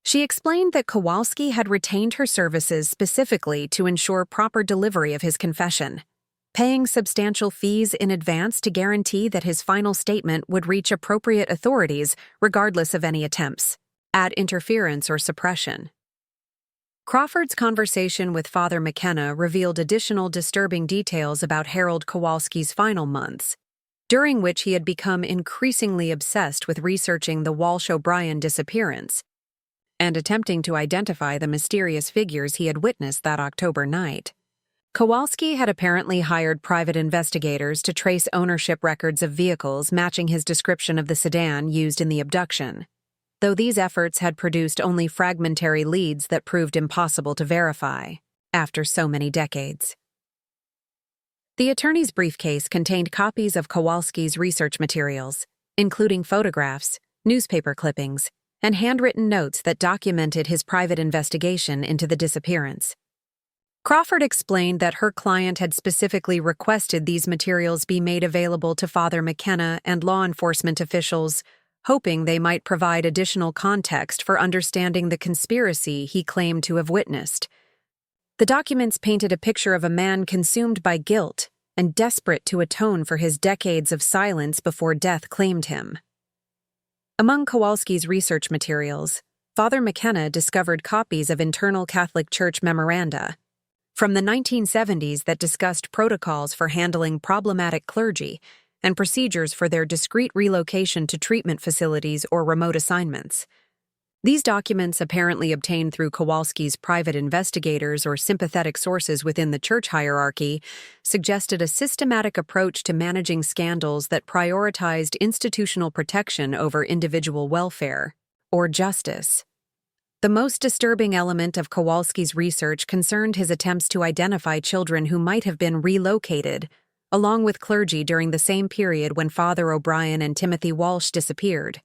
She explained that Kowalski had retained her services specifically to ensure proper delivery of his confession, paying substantial fees in advance to guarantee that his final statement would reach appropriate authorities regardless of any attempts at interference or suppression. Crawford's conversation with Father McKenna revealed additional disturbing details about Harold Kowalski's final months, during which he had become increasingly obsessed with researching the Walsh-O'Brien disappearance and attempting to identify the mysterious figures he had witnessed that October night. Kowalski had apparently hired private investigators to trace ownership records of vehicles matching his description of the sedan used in the abduction, though these efforts had produced only fragmentary leads that proved impossible to verify after so many decades. The attorney's briefcase contained copies of Kowalski's research materials, including photographs, newspaper clippings, and handwritten notes that documented his private investigation into the disappearance. Crawford explained that her client had specifically requested these materials be made available to Father McKenna and law enforcement officials, hoping they might provide additional context for understanding the conspiracy he claimed to have witnessed. The documents painted a picture of a man consumed by guilt and desperate to atone for his decades of silence before death claimed him. Among Kowalski's research materials, Father McKenna discovered copies of internal Catholic Church memoranda from the 1970s that discussed protocols for handling problematic clergy and procedures for their discreet relocation to treatment facilities or remote assignments. These documents, apparently obtained through Kowalski's private investigators or sympathetic sources within the church hierarchy, suggested a systematic approach to managing scandals that prioritized institutional protection over individual welfare, or justice. The most disturbing element of Kowalski's research concerned his attempts to identify children who might have been relocated, along with clergy during the same period when Father O'Brien and Timothy Walsh disappeared.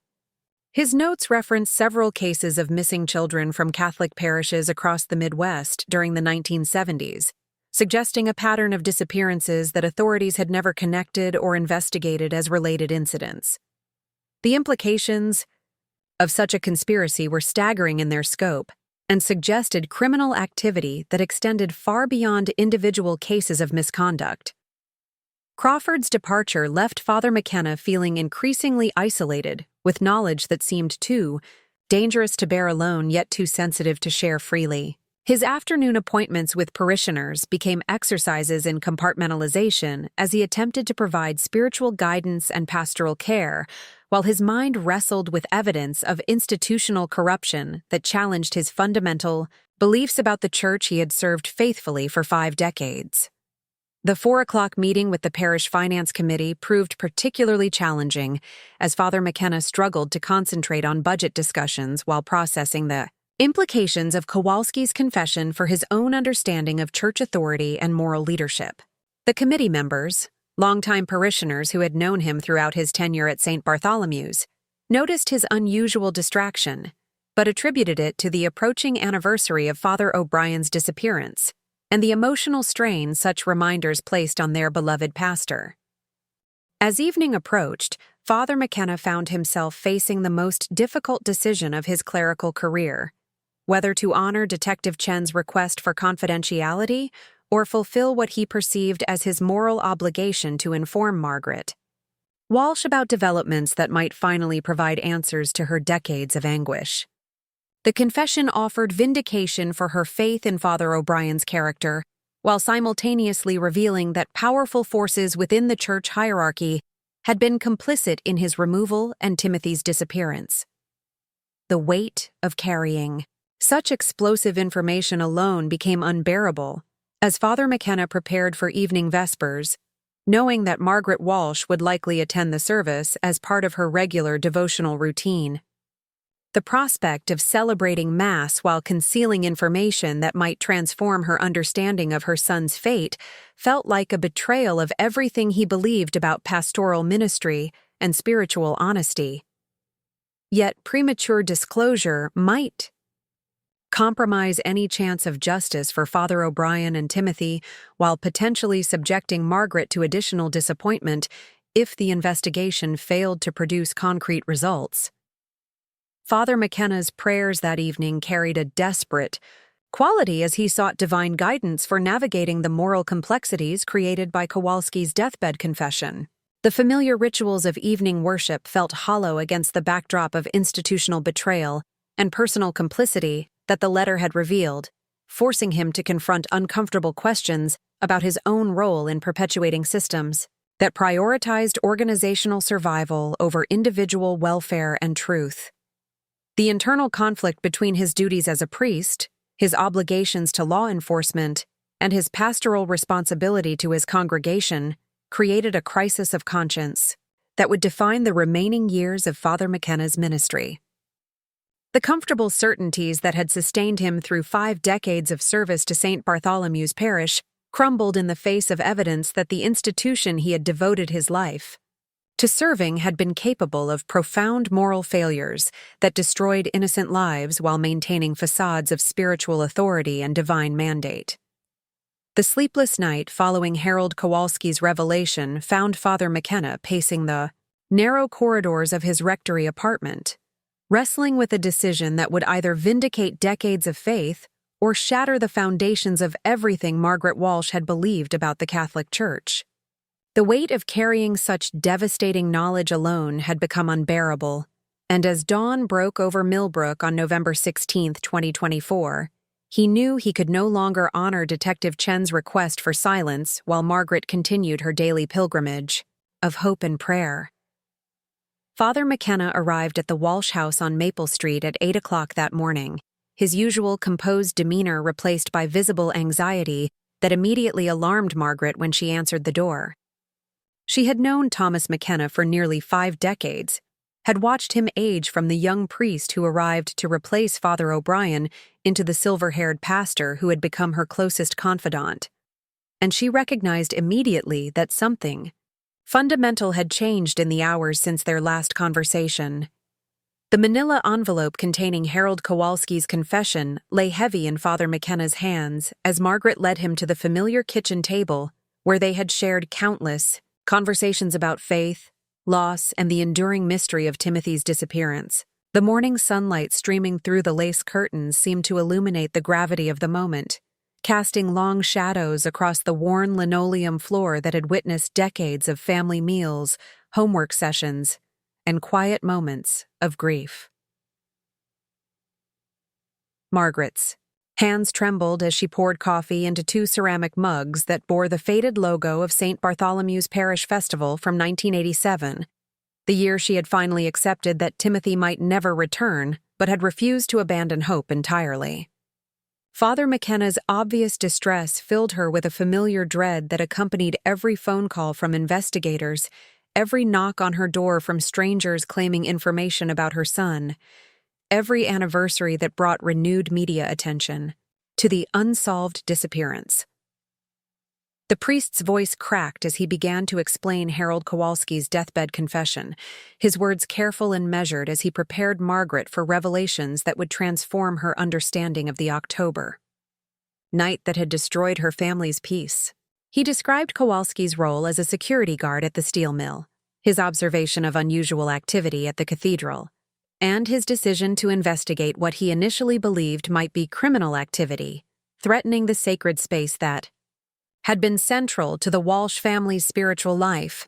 His notes reference several cases of missing children from Catholic parishes across the Midwest during the 1970s, suggesting a pattern of disappearances that authorities had never connected or investigated as related incidents. The implications of such a conspiracy were staggering in their scope and suggested criminal activity that extended far beyond individual cases of misconduct. Crawford's departure left Father McKenna feeling increasingly isolated, with knowledge that seemed too dangerous to bear alone yet too sensitive to share freely. His afternoon appointments with parishioners became exercises in compartmentalization as he attempted to provide spiritual guidance and pastoral care, while his mind wrestled with evidence of institutional corruption that challenged his fundamental beliefs about the church he had served faithfully for 5 decades. The 4 o'clock meeting with the parish finance committee proved particularly challenging as Father McKenna struggled to concentrate on budget discussions while processing the implications of Kowalski's confession for his own understanding of church authority and moral leadership. The committee members, longtime parishioners who had known him throughout his tenure at St. Bartholomew's, noticed his unusual distraction, but attributed it to the approaching anniversary of Father O'Brien's disappearance and the emotional strain such reminders placed on their beloved pastor. As evening approached, Father McKenna found himself facing the most difficult decision of his clerical career: whether to honor Detective Chen's request for confidentiality or fulfill what he perceived as his moral obligation to inform Margaret Walsh about developments that might finally provide answers to her decades of anguish. The confession offered vindication for her faith in Father O'Brien's character, while simultaneously revealing that powerful forces within the church hierarchy had been complicit in his removal and Timothy's disappearance. The weight of carrying such explosive information alone became unbearable as Father McKenna prepared for evening vespers, knowing that Margaret Walsh would likely attend the service as part of her regular devotional routine. The prospect of celebrating Mass while concealing information that might transform her understanding of her son's fate felt like a betrayal of everything he believed about pastoral ministry and spiritual honesty. Yet premature disclosure might compromise any chance of justice for Father O'Brien and Timothy, while potentially subjecting Margaret to additional disappointment if the investigation failed to produce concrete results. Father McKenna's prayers that evening carried a desperate quality as he sought divine guidance for navigating the moral complexities created by Kowalski's deathbed confession. The familiar rituals of evening worship felt hollow against the backdrop of institutional betrayal and personal complicity that the letter had revealed, forcing him to confront uncomfortable questions about his own role in perpetuating systems that prioritized organizational survival over individual welfare and truth. The internal conflict between his duties as a priest, his obligations to law enforcement, and his pastoral responsibility to his congregation created a crisis of conscience that would define the remaining years of Father McKenna's ministry. The comfortable certainties that had sustained him through 5 decades of service to St. Bartholomew's parish crumbled in the face of evidence that the institution he had devoted his life to serving had been capable of profound moral failures that destroyed innocent lives while maintaining facades of spiritual authority and divine mandate. The sleepless night following Harold Kowalski's revelation found Father McKenna pacing the narrow corridors of his rectory apartment, wrestling with a decision that would either vindicate decades of faith or shatter the foundations of everything Margaret Walsh had believed about the Catholic Church. The weight of carrying such devastating knowledge alone had become unbearable, and as dawn broke over Millbrook on November 16, 2024, he knew he could no longer honor Detective Chen's request for silence while Margaret continued her daily pilgrimage of hope and prayer. Father McKenna arrived at the Walsh house on Maple Street at 8 o'clock that morning, his usual composed demeanor replaced by visible anxiety that immediately alarmed Margaret when she answered the door. She had known Thomas McKenna for nearly 5 decades, had watched him age from the young priest who arrived to replace Father O'Brien into the silver-haired pastor who had become her closest confidant, and she recognized immediately that something fundamental had changed in the hours since their last conversation. The manila envelope containing Harold Kowalski's confession lay heavy in Father McKenna's hands as Margaret led him to the familiar kitchen table where they had shared countless conversations about faith, loss, and the enduring mystery of Timothy's disappearance. The morning sunlight streaming through the lace curtains seemed to illuminate the gravity of the moment, casting long shadows across the worn linoleum floor that had witnessed decades of family meals, homework sessions, and quiet moments of grief. Margaret's hands trembled as she poured coffee into 2 ceramic mugs that bore the faded logo of St. Bartholomew's Parish Festival from 1987, the year she had finally accepted that Timothy might never return, but had refused to abandon hope entirely. Father McKenna's obvious distress filled her with a familiar dread that accompanied every phone call from investigators, every knock on her door from strangers claiming information about her son, every anniversary that brought renewed media attention to the unsolved disappearance. The priest's voice cracked as he began to explain Harold Kowalski's deathbed confession, his words careful and measured as he prepared Margaret for revelations that would transform her understanding of the October night that had destroyed her family's peace. He described Kowalski's role as a security guard at the steel mill, his observation of unusual activity at the Cathedral, and his decision to investigate what he initially believed might be criminal activity, threatening the sacred space that had been central to the Walsh family's spiritual life.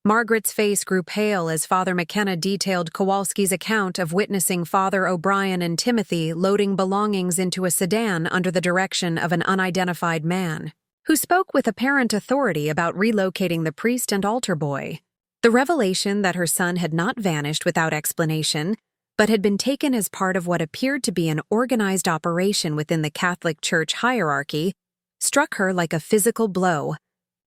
Margaret's face grew pale as Father McKenna detailed Kowalski's account of witnessing Father O'Brien and Timothy loading belongings into a sedan under the direction of an unidentified man, who spoke with apparent authority about relocating the priest and altar boy. The revelation that her son had not vanished without explanation, but had been taken as part of what appeared to be an organized operation within the Catholic Church hierarchy struck her like a physical blow,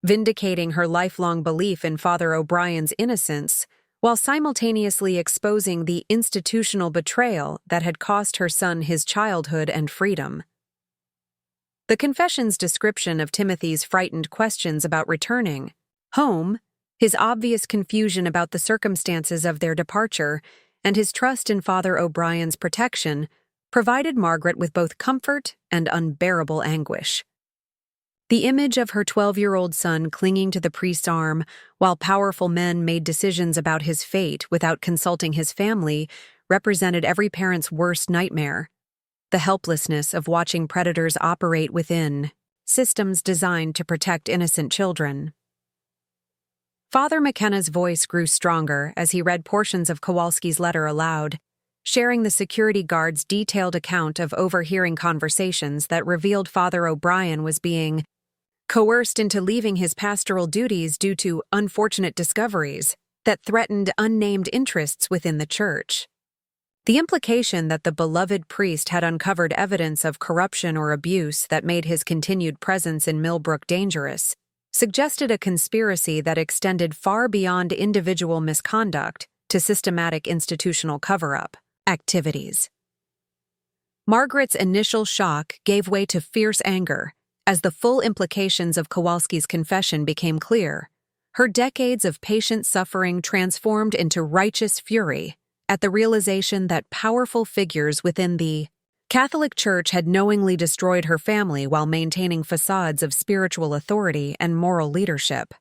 vindicating her lifelong belief in Father O'Brien's innocence, while simultaneously exposing the institutional betrayal that had cost her son his childhood and freedom. The confession's description of Timothy's frightened questions about returning home, his obvious confusion about the circumstances of their departure, and his trust in Father O'Brien's protection provided Margaret with both comfort and unbearable anguish. The image of her 12-year-old son clinging to the priest's arm while powerful men made decisions about his fate without consulting his family represented every parent's worst nightmare, the helplessness of watching predators operate within systems designed to protect innocent children. Father McKenna's voice grew stronger as he read portions of Kowalski's letter aloud, sharing the security guard's detailed account of overhearing conversations that revealed Father O'Brien was being coerced into leaving his pastoral duties due to unfortunate discoveries that threatened unnamed interests within the church. The implication that the beloved priest had uncovered evidence of corruption or abuse that made his continued presence in Millbrook dangerous suggested a conspiracy that extended far beyond individual misconduct to systematic institutional cover-up activities. Margaret's initial shock gave way to fierce anger as the full implications of Kowalski's confession became clear. Her decades of patient suffering transformed into righteous fury at the realization that powerful figures within the Catholic Church had knowingly destroyed her family while maintaining facades of spiritual authority and moral leadership.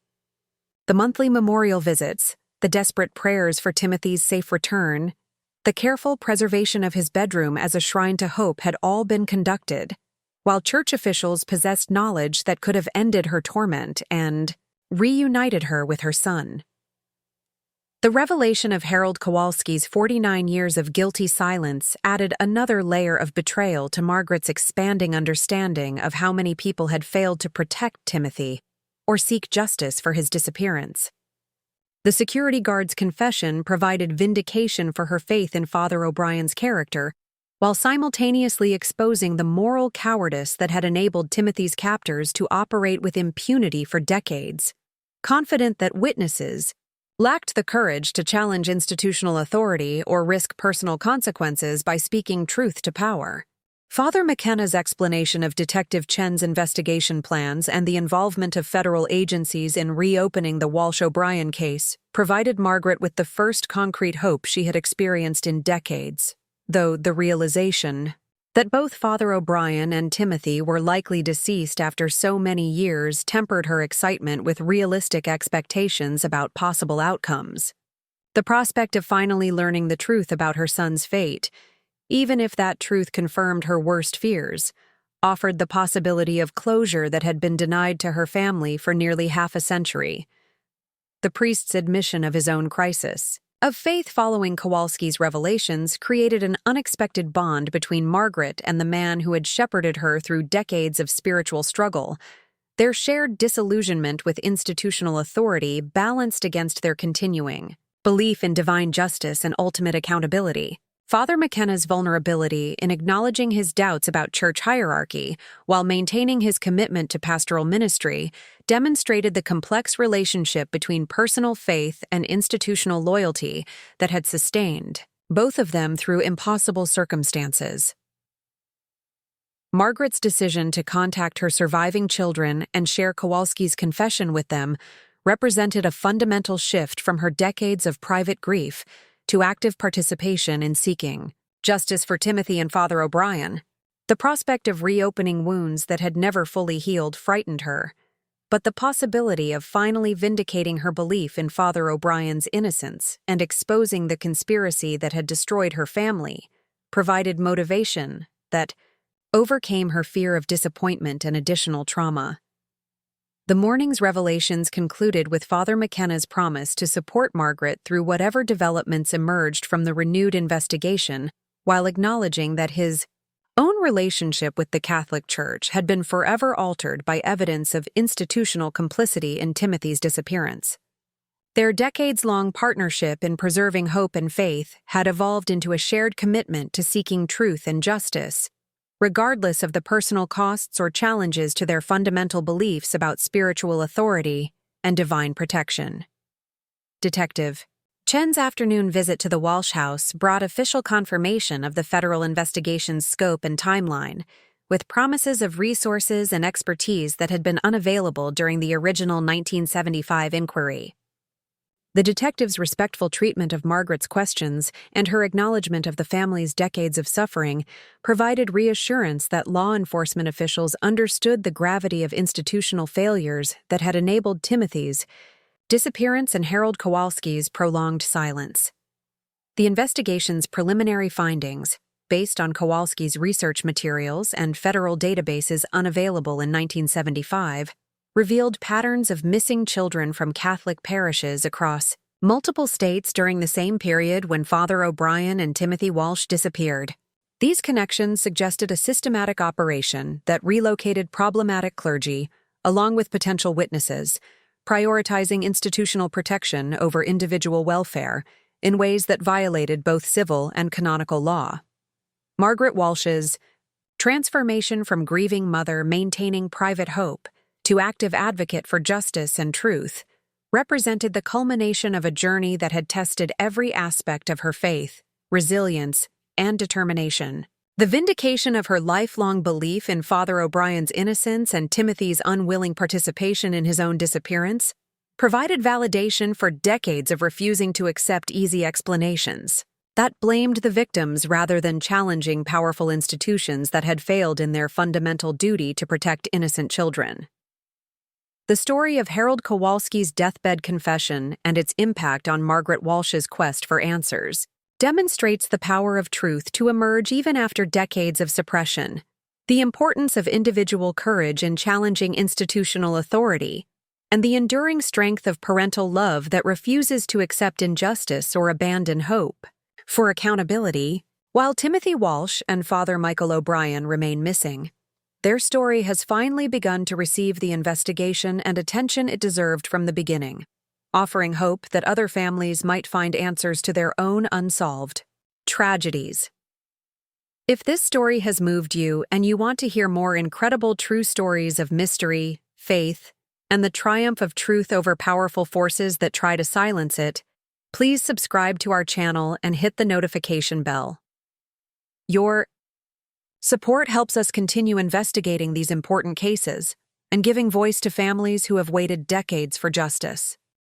The monthly memorial visits, the desperate prayers for Timothy's safe return, the careful preservation of his bedroom as a shrine to hope had all been conducted, while church officials possessed knowledge that could have ended her torment and reunited her with her son. The revelation of Harold Kowalski's 49 years of guilty silence added another layer of betrayal to Margaret's expanding understanding of how many people had failed to protect Timothy or seek justice for his disappearance. The security guard's confession provided vindication for her faith in Father O'Brien's character, while simultaneously exposing the moral cowardice that had enabled Timothy's captors to operate with impunity for decades. Confident that witnesses lacked the courage to challenge institutional authority or risk personal consequences by speaking truth to power. Father McKenna's explanation of Detective Chen's investigation plans and the involvement of federal agencies in reopening the Walsh-O'Brien case provided Margaret with the first concrete hope she had experienced in decades, though the realization that both Father O'Brien and Timothy were likely deceased after so many years tempered her excitement with realistic expectations about possible outcomes. The prospect of finally learning the truth about her son's fate, even if that truth confirmed her worst fears, offered the possibility of closure that had been denied to her family for nearly half a century. The priest's admission of his own crisis of faith following Kowalski's revelations created an unexpected bond between Margaret and the man who had shepherded her through decades of spiritual struggle. Their shared disillusionment with institutional authority balanced against their continuing belief in divine justice and ultimate accountability. Father McKenna's vulnerability in acknowledging his doubts about church hierarchy while maintaining his commitment to pastoral ministry demonstrated the complex relationship between personal faith and institutional loyalty that had sustained both of them through impossible circumstances. Margaret's decision to contact her surviving children and share Kowalski's confession with them represented a fundamental shift from her decades of private grief to active participation in seeking justice for Timothy and Father O'Brien. The prospect of reopening wounds that had never fully healed frightened her, but the possibility of finally vindicating her belief in Father O'Brien's innocence and exposing the conspiracy that had destroyed her family provided motivation that overcame her fear of disappointment and additional trauma. The morning's revelations concluded with Father McKenna's promise to support Margaret through whatever developments emerged from the renewed investigation, while acknowledging that his own relationship with the Catholic Church had been forever altered by evidence of institutional complicity in Timothy's disappearance. Their decades-long partnership in preserving hope and faith had evolved into a shared commitment to seeking truth and justice, regardless of the personal costs or challenges to their fundamental beliefs about spiritual authority and divine protection. Detective Chen's afternoon visit to the Walsh house brought official confirmation of the federal investigation's scope and timeline, with promises of resources and expertise that had been unavailable during the original 1975 inquiry. The detective's respectful treatment of Margaret's questions and her acknowledgement of the family's decades of suffering provided reassurance that law enforcement officials understood the gravity of institutional failures that had enabled Timothy's disappearance and Harold Kowalski's prolonged silence. The investigation's preliminary findings, based on Kowalski's research materials and federal databases unavailable in 1975, revealed patterns of missing children from Catholic parishes across multiple states during the same period when Father O'Brien and Timothy Walsh disappeared. These connections suggested a systematic operation that relocated problematic clergy, along with potential witnesses, prioritizing institutional protection over individual welfare in ways that violated both civil and canonical law. Margaret Walsh's transformation from grieving mother maintaining private hope to active advocate for justice and truth represented the culmination of a journey that had tested every aspect of her faith, resilience, and determination. The vindication of her lifelong belief in Father O'Brien's innocence and Timothy's unwilling participation in his own disappearance provided validation for decades of refusing to accept easy explanations that blamed the victims rather than challenging powerful institutions that had failed in their fundamental duty to protect innocent children. The story of Harold Kowalski's deathbed confession and its impact on Margaret Walsh's quest for answers demonstrates the power of truth to emerge even after decades of suppression, the importance of individual courage in challenging institutional authority, and the enduring strength of parental love that refuses to accept injustice or abandon hope. For accountability, while Timothy Walsh and Father Michael O'Brien remain missing, their story has finally begun to receive the investigation and attention it deserved from the beginning, offering hope that other families might find answers to their own unsolved tragedies. If this story has moved you and you want to hear more incredible true stories of mystery, faith, and the triumph of truth over powerful forces that try to silence it, please subscribe to our channel and hit the notification bell. Your support helps us continue investigating these important cases and giving voice to families who have waited decades for justice.